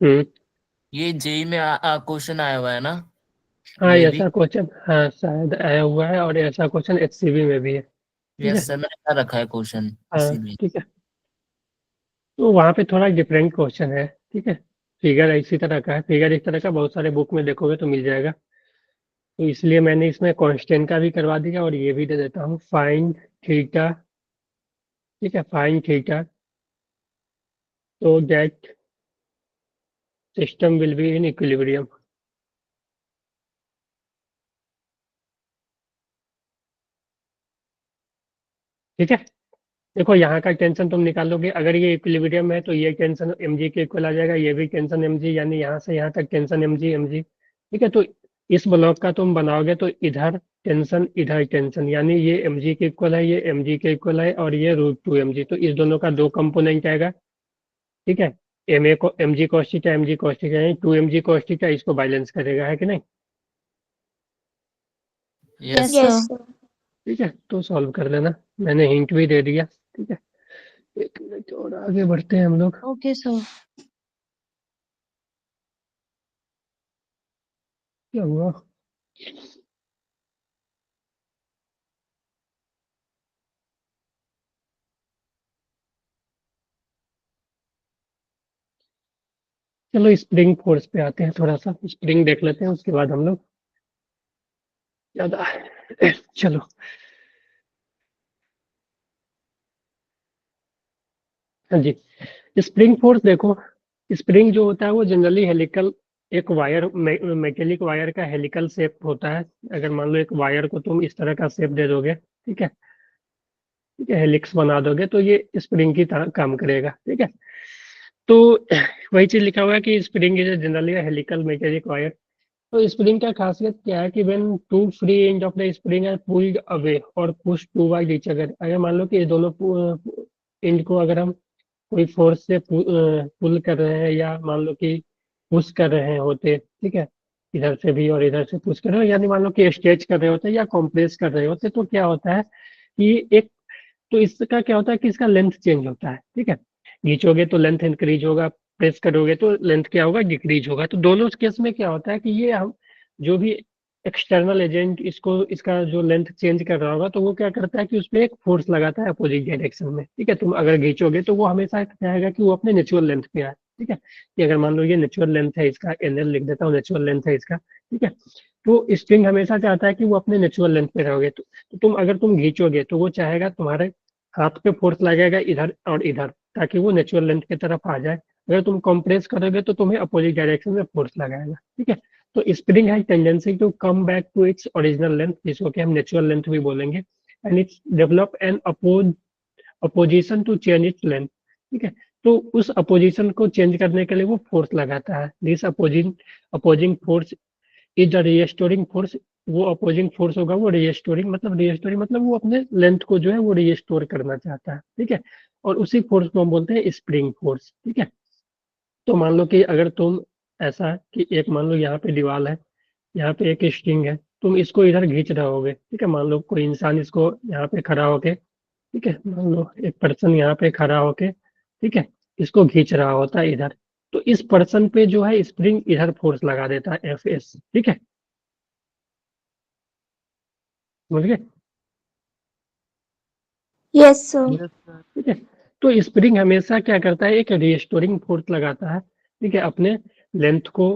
हम्म, ये जेई में क्वेश्चन आया हुआ है ना? हाँ ये भी? ऐसा क्वेश्चन, हाँ शायद आया हुआ है, और ऐसा क्वेश्चन HCV में भी है। ठीक है, यस सर, मैंने कर रखा है क्वेश्चन हाँ इसी में। ठीक है, तो वहाँ पे थोड़ा डिफरेंट क्वेश्चन है। ठीक है, फिगर इसी तरह का है, फिगर इस तरह का बहुत सारे बुक में देखोगे तो मिल जाएगा, तो इसलिए मैंने इसमें कांस्टेंट का भी करवा दिया, और ये भी दे देता हूँ फाइन थीटा। ठीक है, fine theta so that system will be in equilibrium। ठीक है, देखो यहाँ का टेंशन तुम निकालोगे, अगर ये इक्विलिब्रियम है तो ये टेंशन mg के इक्वल आ जाएगा, ये भी टेंशन mg, यानी यहाँ से यहाँ तक टेंशन mg। ठीक है, तो इस ब्लॉक का तुम बनाओगे तो इधर टेंशन, यानी ये mg के इक्वल है, ये mg के इक्वल है, और ये √2 mg, तो इस दोनों का 2 कंपोनेंट आएगा। ठीक है, ma को mg cos theta, mg cos theta, यानी 2mg cos थीटा इसको बैलेंस करेगा, है कि नहीं? Yes yes sir. सर। ठीक है, तो सॉल्व कर लेना, मैंने हिंट भी दे दिया। ठीक है, एक मिनट और आगे बढ़ते हैं हम लोग। Okay sir. क्या हुआ? चलो स्प्रिंग फोर्स पे आते हैं, थोड़ा सा स्प्रिंग देख लेते हैं, उसके बाद हम लोग ज्यादा चलो, हाँ जी, स्प्रिंग फोर्स देखो, स्प्रिंग जो होता है वो जनरली हेलिकल, एक वायर, मेटेलिक वायर का हेलिकल शेप होता है। अगर मान लो एक वायर को तुम इस तरह का शेप दे दोगे, ठीक है, ठीक है, हेलिक्स बना दोगे तो ये स्प्रिंग की तरह काम करेगा। ठीक है, तो वही चीज लिखा हुआ है कि spring is generally helical matter required. तो स्प्रिंग का खासियत क्या है कि when two free end of the spring are pulled away और पुश टूवर्ड ईच अदर, अगर मान लो कि ये दोनों एंड को अगर हम कोई फोर्स से पुल कर रहे हैं या मान लो कि पुश कर रहे होते, ठीक है, इधर से भी और इधर से पुश कर रहे हो, यानी मान लो कि स्ट्रेच कर रहे होते या कॉम्प्रेस कर रहे होते, तो क्या होता है कि एक, तो इसका क्या होता है कि इसका लेंथ चेंज होता है। ठीक है, खींचोगे तो लेंथ इंक्रीज होगा, प्रेस करोगे तो लेंथ क्या होगा, डिक्रीज होगा। तो दोनों केस में क्या होता है कि ये हम जो भी एक्सटर्नल एजेंट इसको इसका जो लेंथ चेंज कर रहा होगा तो वो क्या करता है कि उस पर एक फोर्स लगाता है अपोजिट डायरेक्शन में। ठीक है, तुम अगर खींचोगे तो वो हमेशा चाहेगा कि वो अपने नेचुरल लेंथ पे आए। ठीक है, कि अगर मान लो ये नेचुरल लेंथ है इसका, एनएल लिख देता हूँ, नेचुरल लेंथ है इसका। ठीक है, तो स्प्रिंग हमेशा चाहता है कि वो अपने नेचुरल लेंथ पे रहोगे। तो तुम अगर तुम खींचोगे तो वो चाहेगा तुम्हारे हाथ पे फोर्स लगेगा इधर और इधर, ताकि वो नेचुरल लेंथ की तरफ आ जाए। अगर तुम कंप्रेस करोगे तो तुम्हें अपोजिट डायरेक्शन में फोर्स लगाएगा। ठीक है, तो spring has tendency to come back to its original length, जिसको कि हम नेचुरल लेंथ भी बोलेंगे, and its develop an opposition to change its length. ठीक है, तो उस अपोजिशन को चेंज करने के लिए वो फोर्स लगाता है। This opposing force is the restoring force. वो अपोजिंग फोर्स होगा वो रिस्टोरिंग मतलब वो अपने लेंथ को जो है वो रिस्टोर करना चाहता है। ठीक है, और उसी फोर्स को हम बोलते हैं स्प्रिंग फोर्स। ठीक है, तो मान लो कि अगर तुम ऐसा कि एक मान लो यहाँ पे दीवार है, यहाँ पे एक स्ट्रिंग है, तुम इसको इधर खींच रहे होगे। ठीक है, मान लो कोई इंसान इसको यहाँ पे खड़ा होके, ठीक है, मान लो एक पर्सन यहाँ पे खड़ा होके, ठीक है, इसको खींच रहा होता है इधर, तो इस पर्सन पे जो है स्प्रिंग इधर फोर्स लगा देता है एफ एस। ठीक है, समझ गए? Yes sir. Yes sir. ठीक है, तो स्प्रिंग हमेशा क्या करता है, एक रिस्टोरिंग फोर्स लगाता है। ठीक है, अपने लेंथ को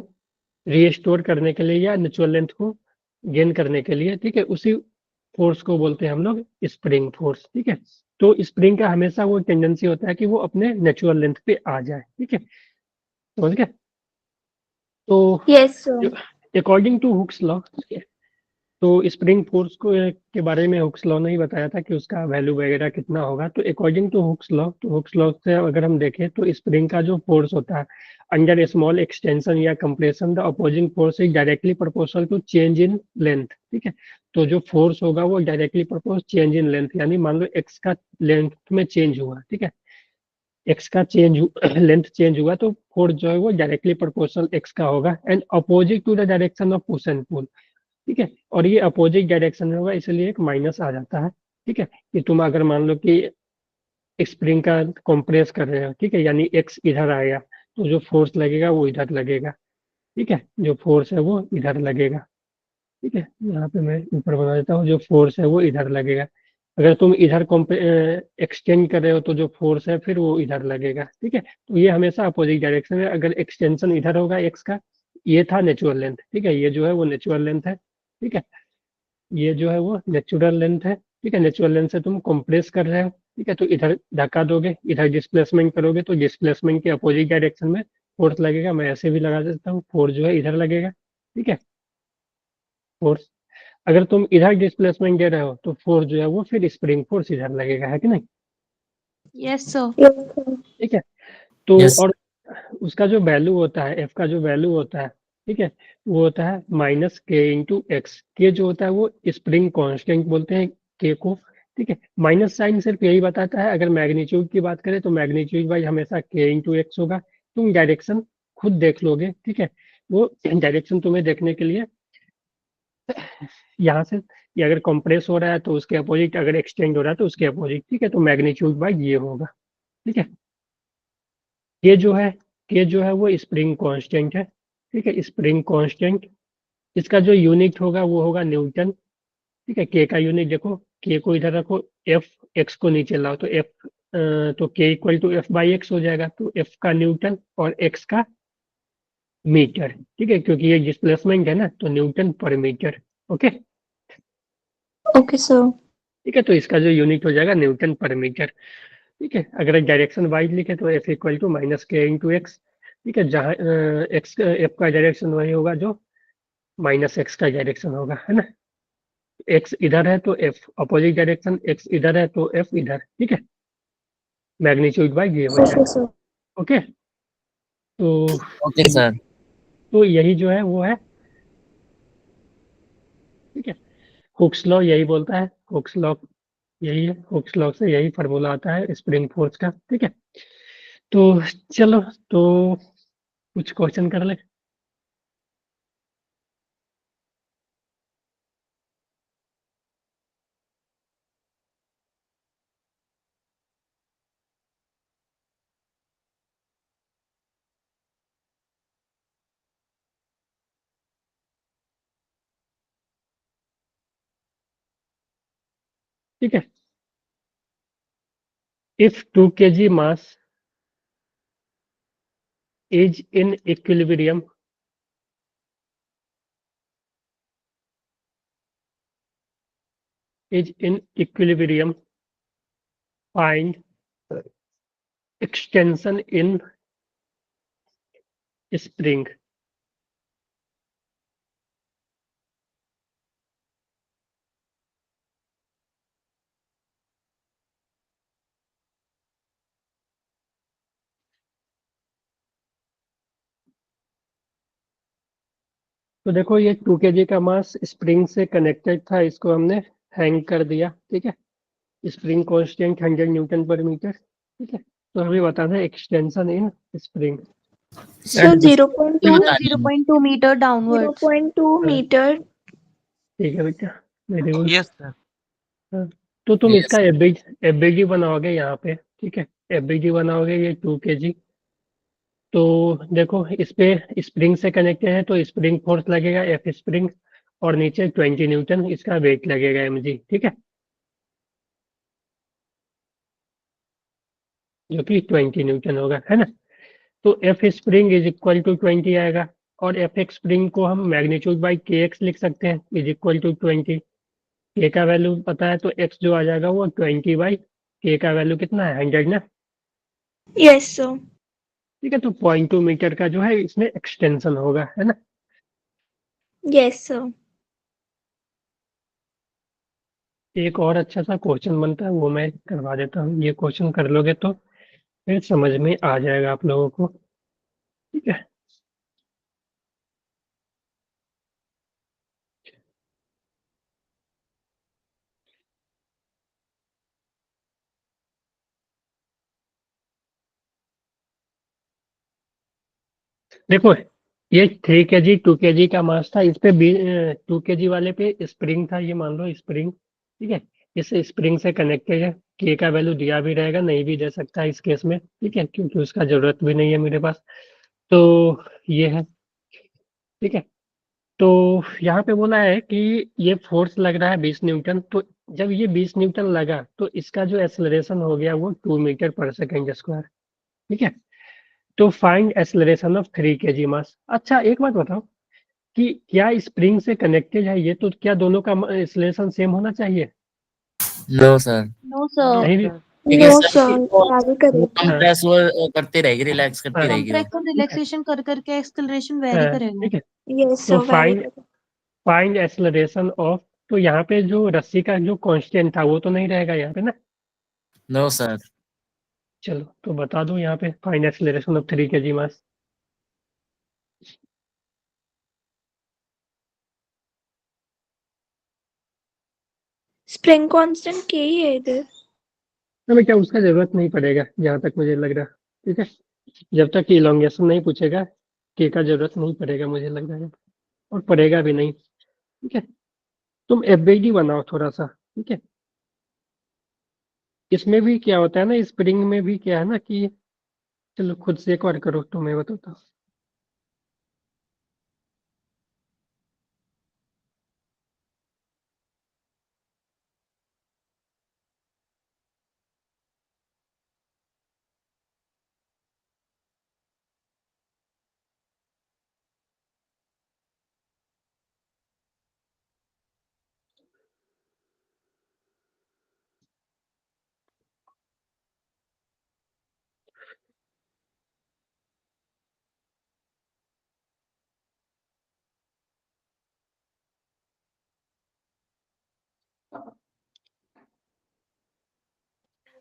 रिस्टोर करने के लिए या नेचुरल लेंथ को गेन करने के लिए। ठीक है, उसी फोर्स को बोलते हैं हम लोग स्प्रिंग फोर्स। ठीक है, तो स्प्रिंग का हमेशा वो टेंडेंसी होता है कि वो अपने नेचुरल लेंथ पे आ जाए। ठीक है, समझ गए? तो yes sir. According to Hooke's law, तो स्प्रिंग फोर्स को के बारे में हुक्स लॉ ने ही बताया था कि उसका वैल्यू वगैरह कितना होगा। तो अकॉर्डिंग टू हुक्स लॉ, तो हुक्स लॉ से अगर हम देखें तो स्प्रिंग का जो फोर्स होता है अंडर ए स्मॉल एक्सटेंशन या compression, the opposing force is directly proportional to change in length. ठीक है, तो जो फोर्स होगा वो directly proportional change in length, यानी मान लो एक्स का लेंथ में चेंज हुआ। ठीक है, एक्स का चेंज लेंथ चेंज हुआ तो फोर्स जो है वो डायरेक्टली प्रोपोर्शनल एक्स का होगा and opposite to the direction of push and pull. ठीक है, और ये अपोजिट डायरेक्शन में होगा, इसलिए एक माइनस आ जाता है। ठीक है, कि तुम अगर मान लो कि स्प्रिंग का कंप्रेस कर रहे हो, ठीक है, यानी एक्स इधर आएगा तो जो फोर्स लगेगा वो इधर लगेगा। ठीक है, जो फोर्स है वो इधर लगेगा। ठीक है, यहाँ पे मैं ऊपर बना देता हूँ, जो फोर्स है वो इधर लगेगा। अगर तुम इधर एक्सटेंड कर रहे हो तो जो फोर्स है फिर वो इधर लगेगा। ठीक है, तो ये हमेशा अपोजिट डायरेक्शन में, अगर एक्सटेंशन इधर होगा एक्स का, ये था नेचुरल लेंथ। ठीक है, ये जो है वो नेचुरल लेंथ है। ठीक है, ये जो है वो नेचुरल लेंथ है। ठीक है, नेचुरल लेंथ से तुम कंप्रेस कर रहे हो। ठीक है, तो इधर धक्का दोगे, इधर डिस्प्लेसमेंट करोगे तो डिस्प्लेसमेंट के अपोजिट डायरेक्शन में फोर्स लगेगा। मैं ऐसे भी लगा देता हूँ, फोर्स जो है इधर लगेगा। ठीक है, फोर्स अगर तुम इधर डिस्प्लेसमेंट दे रहे हो तो फोर्स जो है वो फिर स्प्रिंग फोर्स इधर लगेगा, है कि नहीं? Yes sir. ठीक है, तो यस और उसका जो वैल्यू होता है, एफ का जो वैल्यू होता है, ठीक है, वो होता है माइनस के इंटू एक्स। के जो होता है वो स्प्रिंग कांस्टेंट बोलते हैं के को। ठीक है, माइनस साइन सिर्फ यही बताता है, अगर मैग्नीट्यूड की बात करें तो मैग्नीट्यूड बाई हमेशा के इंटू एक्स होगा। तुम डायरेक्शन खुद देख लोगे। ठीक है, वो डायरेक्शन तुम्हें देखने के लिए यहाँ से, ये अगर कंप्रेस हो रहा है तो उसके अपोजिट, अगर एक्सटेंड हो रहा है तो उसके अपोजिट। ठीक है, तो मैग्नीट्यूड बाई ये होगा। ठीक है, ये जो है, के जो है वो स्प्रिंग कांस्टेंट है। ठीक है, स्प्रिंग कांस्टेंट, इसका जो यूनिट होगा वो होगा न्यूटन। ठीक है, के का यूनिट देखो, के को इधर रखो, एफ एक्स को नीचे लाओ तो एफ, तो K equal to F by x हो जाएगा। तो एफ का न्यूटन और एक्स का मीटर। ठीक है, क्योंकि ये डिस्प्लेसमेंट है ना, तो न्यूटन पर मीटर। Okay, okay sir. ठीक है, तो इसका जो यूनिट हो जाएगा न्यूटन पर मीटर। ठीक है, अगर डायरेक्शन वाइज लिखे तो एफ इक्वल टू माइनस के इंटू एक्स। ठीक है, जहाँ एक्स एफ का डायरेक्शन वही होगा जो माइनस एक्स का डायरेक्शन होगा, है ना? एक्स इधर है तो एफ अपोजिट डायरेक्शन, एक्स इधर है तो एफ इधर, ठीक है। मैग्नीट्यूड बाय ये हो ओके जाएगा। सर। ओके, तो ओके सर। यही जो है वो है, ठीक है। हुक्स लॉ यही बोलता है, हुक्स लॉ यही है, हुक्स लॉ से यही फार्मूला आता है स्प्रिंग फोर्स का, ठीक है। तो चलो, तो कुछ क्वेश्चन कर ले। ठीक है। If 2 kg mass is in equilibrium, find extension in spring। तो देखो ये 2 kg का मास स्प्रिंग से कनेक्टेड था, इसको हमने हैंग कर दिया, ठीक है। स्प्रिंग कांस्टेंट 100 न्यूटन पर मीटर, ठीक है। तो हमें बताना है extension in spring. Sir 0.2, sir 0.2 metre downwards. 0.2 metre. ठीक है बेटा, वेरी गुड। Yes sir. तो तुम Yes, इसका एफबीडी बनाओगे यहाँ पे, ठीक है। एफबीडी बनाओगे ये 2 kg। तो देखो इस पे स्प्रिंग से कनेक्टेड है तो स्प्रिंग फोर्स लगेगा एफ स्प्रिंग, और नीचे 20 न्यूटन इसका वेट लगेगा mg, ठीक है, जो कि 20 न्यूटन होगा, है ना। तो F spring is equal to 20 आएगा, और एफ एक्स स्प्रिंग को हम मैग्नीट्यूड बाई के एक्स लिख सकते हैं, इज इक्वल टू 20। के का वैल्यू पता है तो एक्स जो आ जाएगा वो 20 बाई के का वैल्यू कितना है, 100 ना। Yes sir. ठीक है, तो 0.2 मीटर का जो है इसमें एक्सटेंशन होगा, है ना। Yes sir. एक और अच्छा सा क्वेश्चन बनता है वो मैं करवा देता हूँ, ये क्वेश्चन कर लोगे तो फिर समझ में आ जाएगा आप लोगों को, ठीक है। देखो ये 3 kg 2 kg का मास था, इस पे 2 kg वाले पे स्प्रिंग था, ये मान लो स्प्रिंग, ठीक है। इस स्प्रिंग से कनेक्टेड है, के का वैल्यू दिया भी रहेगा नहीं भी दे सकता है इस केस में, ठीक है, क्योंकि उसका जरूरत भी नहीं है मेरे पास। तो ये है, ठीक है। तो यहाँ पे बोला है कि ये फोर्स लग रहा है 20 न्यूटन, तो जब ये 20 न्यूटन लगा तो इसका जो एक्सेलरेशन हो गया वो 2 मीटर पर सेकेंड स्क्वायर, ठीक है। तो फाइंड एक्सेलरेशन ऑफ 3 kg मास। अच्छा एक बात बताओ कि क्या स्प्रिंग से कनेक्टेड है ये, तो क्या दोनों का एक्सेलरेशन सेम होना चाहिए? No sir, no sir. नहीं क्योंकि नो सर सर, आगे वो करेगा। हाँ, कंप्रेस वो करती रहेगी, रिलैक्स करती हाँ, रहेगी वो। कंट्रैक्ट और रिलैक्सेशन कर करके एक्सेलरेशन वेरी हाँ, करेगा। ठीक है। यस तो sir, very good. Find acceleration of, तो यहाँ पे जो रस्सी का जो कांस्टेंट था वो तो नहीं रहेगा यहाँ पे ना। No sir. चलो तो बता दो यहाँ पे find acceleration of 3 kg mass. Spring constant के ही है इधर। ना बेटा उसका जरूरत नहीं पड़ेगा जहाँ तक मुझे लग रहा, ठीक है। जब तक इलोंगेशन नहीं पूछेगा के का जरूरत नहीं पड़ेगा मुझे लग रहा है, और पड़ेगा भी नहीं, ठीक है। तुम एफबीडी बनाओ थोड़ा सा, ठीक है। इसमें भी क्या होता है ना, स्प्रिंग में भी क्या है ना कि, चलो खुद से एक बार करो तो मैं बताता हूँ।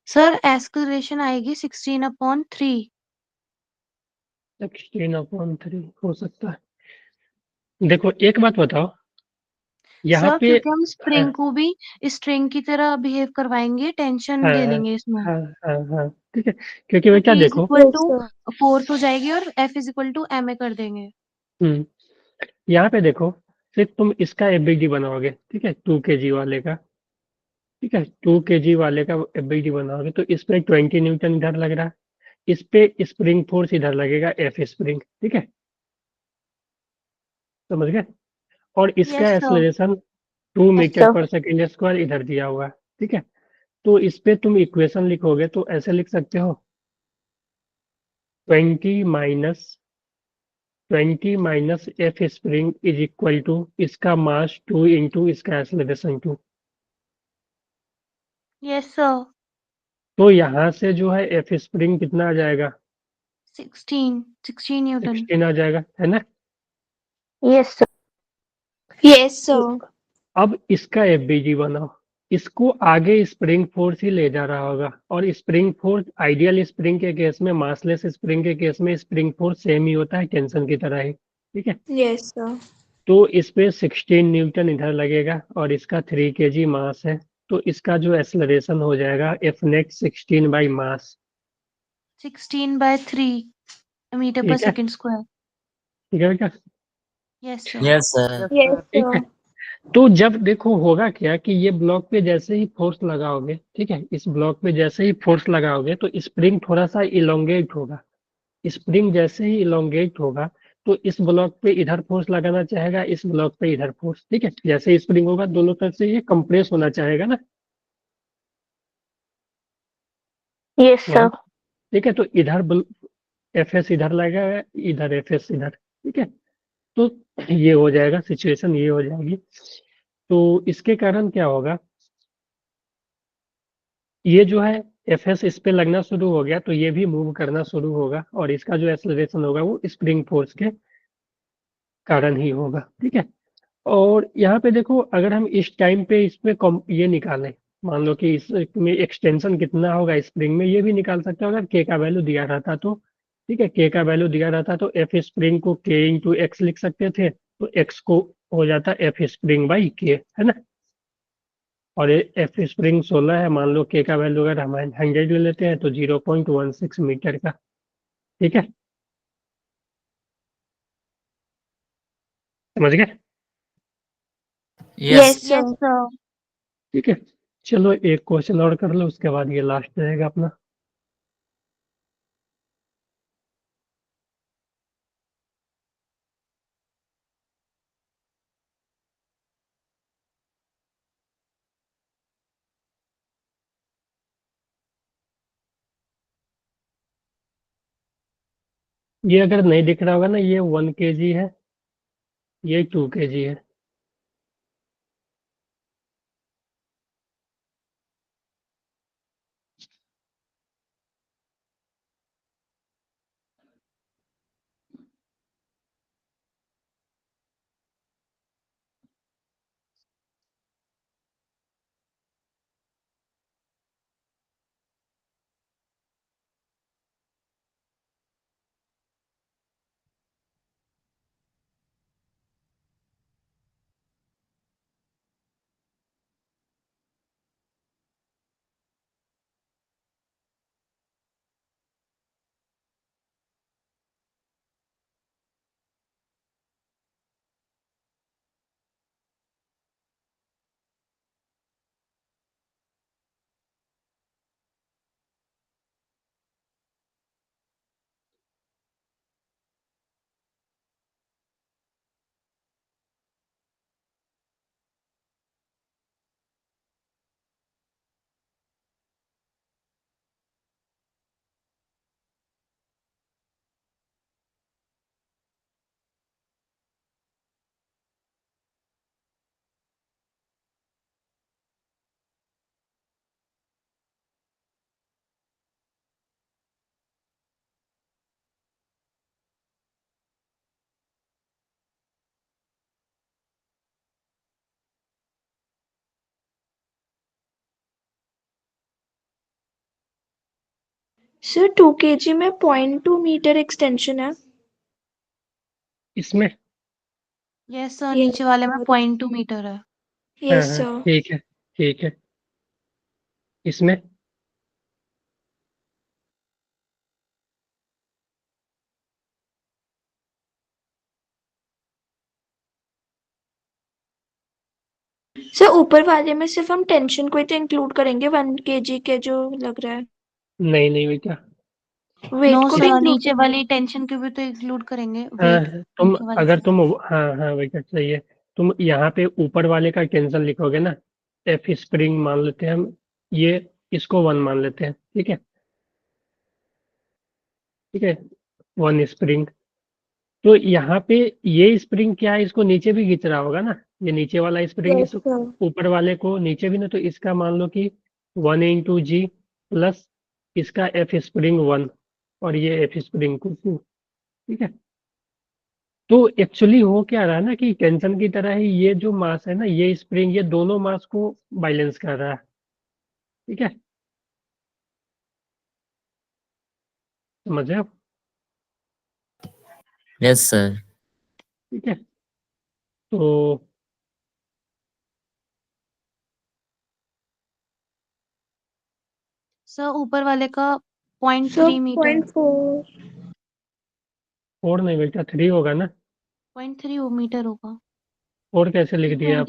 सर एक्सेलरेशन आएगी 16/3। 16/3 हो सकता है। देखो एक बात बताओ, यहाँ सर पे क्योंकि हम हाँ स्प्रिंग को भी स्ट्रिंग की तरह बिहेव करवाएंगे, टेंशन हाँ ले हाँ लेंगे इसमें। हाँ हाँ हाँ, ठीक है। क्योंकि तो बेटा P इज देखो, equal yes to sir. Force हो जाएगी और F is equal to ma कर देंगे। यहाँ पे देखो, सिर्फ तुम इसका एफबीडी बनाओगे, ठीक है, 2 kg वाले का, ठीक है, 2 kg वाले का एफबीडी बनाओगे तो इस पे 20 न्यूटन इधर लग रहा है, इस पे स्प्रिंग फोर्स इधर लगेगा, एफ स्प्रिंग, ठीक है, समझ गए। और इसका yes sir. Acceleration 2 metre sir पर सेकेंड स्क्वायर इधर दिया हुआ है, ठीक है। तो इस पे तुम इक्वेशन लिखोगे तो ऐसे लिख सकते हो, 20 minus F spring is equal to इसका मास 2 इंटू इसका एक्सेलरेशन 2। Yes sir. तो यहाँ से जो है एफ स्प्रिंग कितना आ जाएगा, 16 न्यूटन। 16 आ जाएगा, है ना। Yes sir. यस तो सर। अब इसका एफबीजी बनाओ, इसको आगे स्प्रिंग फोर्स ही ले जा रहा होगा, और स्प्रिंग फोर्स आइडियल स्प्रिंग के केस में, मासलेस स्प्रिंग के केस में स्प्रिंग फोर्स सेम ही होता है, टेंशन की तरह ही, ठीक है। Yes sir. तो इस पे 16 न्यूटन इधर लगेगा और इसका 3 kg मास है, तो इसका जो एक्सेलरेशन हो जाएगा F net 16 by mass, 16/3 metre पर ठीक है, सेकेंड स्क्वायर। ठीक है बेटा, yes sir. Yes sir. Yes yes sir. ठीक है। सर। तो जब देखो होगा क्या कि ये ब्लॉक पे जैसे ही फोर्स लगाओगे, ठीक है, इस ब्लॉक पे जैसे ही फोर्स लगाओगे तो स्प्रिंग थोड़ा सा इलोंगेट होगा, स्प्रिंग जैसे ही इलोंगेट होगा तो इस ब्लॉक पे इधर फोर्स लगाना चाहेगा, इस ब्लॉक पे इधर फोर्स, ठीक है, जैसे ही स्प्रिंग होगा दोनों तरफ से ये कंप्रेस होना चाहेगा ना, यस वहां, सर। ठीक है। तो इधर एफ एस इधर लगेगा, इधर एफ एस इधर, ठीक है। तो ये हो जाएगा, सिचुएशन ये हो जाएगी। तो इसके कारण क्या होगा, ये जो है एफ एस इस पे लगना शुरू हो गया तो ये भी मूव करना शुरू होगा, और इसका जो एक्सेलरेशन होगा वो स्प्रिंग फोर्स के कारण ही होगा, ठीक है। और यहाँ पे देखो, अगर हम इस टाइम पे इसमें ये निकालें, मान लो कि इसमें एक्सटेंशन कितना होगा स्प्रिंग में, ये भी निकाल सकते हो अगर के का वैल्यू दिया रहता तो, ठीक है, के का वैल्यू दिया रहता तो एफ स्प्रिंग को के इंटू एक्स लिख सकते थे, तो एक्स को हो जाता एफ स्प्रिंग बाई के, है ना। और एफ स्प्रिंग 16 है, मान लो के का वैल्यू अगर हम 100 ले लेते हैं तो 0.16 मीटर का, ठीक है, समझ गए। Yes. Yes yes sir. Sir. ठीक है, चलो एक क्वेश्चन और कर लो, उसके बाद ये लास्ट रहेगा अपना। ये अगर नहीं दिख रहा होगा ना, ये 1 kg है, ये 2 kg है। सर 2 kg में 0.2 मीटर एक्सटेंशन है। इसमें? यस सर, Yes, नीचे वाले में sir. 0.2 मीटर है। यस हाँ, सर। ठीक है, ठीक है। इसमें? सर ऊपर वाले में सिर्फ हम टेंशन को ही तो इंक्लूड करेंगे 1 kg के जो लग रहा है, नहीं बेटा। वेट नो को भी सर, इंक्लूड नीचे वाली टेंशन को भी तो इंक्लूड करेंगे, हाँ, वेट तुम नीचे वाले अगर से। तुम हाँ बेटा सही है। तुम यहाँ पे ऊपर वाले का टेंशन लिखोगे ना, एफ स्प्रिंग मान लेते हैं हम, ये इसको 1 मान लेते हैं, ठीक है, ठीक है, 1 स्प्रिंग। तो यहाँ पे ये स्प्रिंग क्या है, इसको नीचे भी खींच रहा होगा ना, ये नीचे वाला स्प्रिंग यस इस सर। ऊपर वाले को नीचे भी ना, तो इसका मान लो कि 1 इंटू जी प्लस इसका एफ स्प्रिंग 1 और ये एफ स्प्रिंग 2, ठीक है। तो एक्चुअली हो क्या रहा है ना कि टेंशन की तरह ही ये जो मास है ना, ये स्प्रिंग, ये दोनों मास को बैलेंस कर रहा है, ठीक है, समझ रहे हो? Yes sir. ठीक है, तो सर ऊपर वाले का 0.3 सर मीटर, 0.4। 4 नहीं बेटा, 3 होगा ना। 0.3 मीटर होगा। 4 कैसे लिख दिया आप?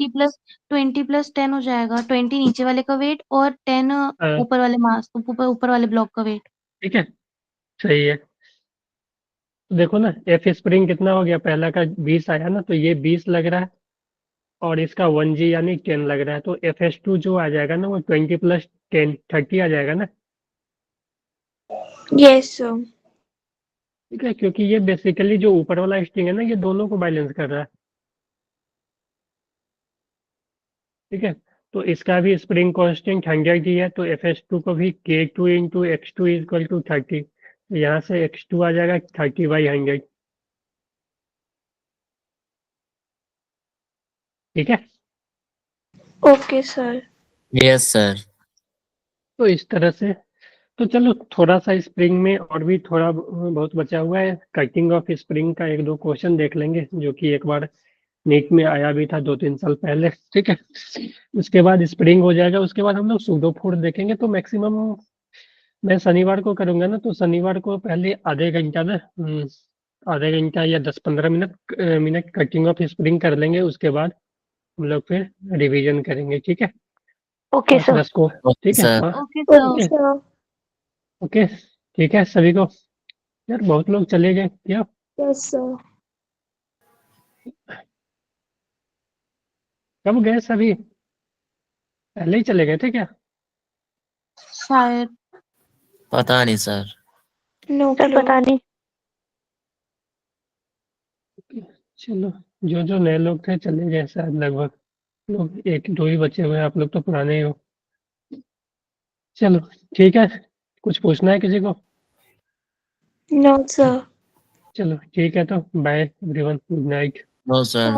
20 प्लस 10 हो जाएगा। 20 नीचे वाले का वेट और 10 हाँ, ऊपर वाले मास, ऊपर वाले ब्लॉक का वेट। ठीक है, सही है। तो देखो ना, एफ स्प्रिंग कितना हो गया, पहला का 20 आया ना, तो ये 20 लग रहा है और इसका 1 जी यानी 10 लग रहा है, तो एफ एस टू जो आ जाएगा ना, वो 20 प्लस 10 30 आ जाएगा ना, यस सर। ठीक है, क्योंकि ये बेसिकली जो ऊपर वाला स्ट्रिंग है ना, ये दोनों को बैलेंस कर रहा है, ठीक है। तो इसका भी स्प्रिंग कांस्टेंट 100 ही है, तो एफ एस टू को भी K two into x two equal to 30, तो यहाँ से एक्स टू आ जाएगा 30/100, ठीक है। Okay sir. Yes sir. तो इस तरह से, तो चलो थोड़ा सा स्प्रिंग में और भी थोड़ा बहुत बचा हुआ है, कटिंग ऑफ स्प्रिंग का 1-2 क्वेश्चन देख लेंगे, जो कि एक बार नीट में आया भी था 2-3 साल पहले, ठीक है। उसके बाद स्प्रिंग हो जाएगा, उसके बाद हम लोग सूडो फोर्स देखेंगे। तो मैक्सिमम मैं शनिवार को करूंगा ना, तो शनिवार को पहले आधे घंटा ना, आधे घंटा या 10-15 मिनट कटिंग ऑफ स्प्रिंग कर लेंगे, उसके बाद हम लोग फिर रिवीजन करेंगे, ठीक है, ओके सर। 5-10 को, ओके ठीक है, sir. Okay okay sir. Okay, sir. Okay, ठीक है सभी को। यार बहुत लोग चले गए क्या? Yes sir. कब गए सभी? पहले ही चले गए थे क्या? शायद। पता नहीं सर। No sir clue. पता नहीं। चलो, जो जो नए लोग थे चले गए शायद, लगभग लोग 1-2 ही बचे हुए हैं, आप लोग तो पुराने ही हो। चलो ठीक है, कुछ पूछना है किसी को? No sir. चलो ठीक है, तो bye everyone, good night. No sir.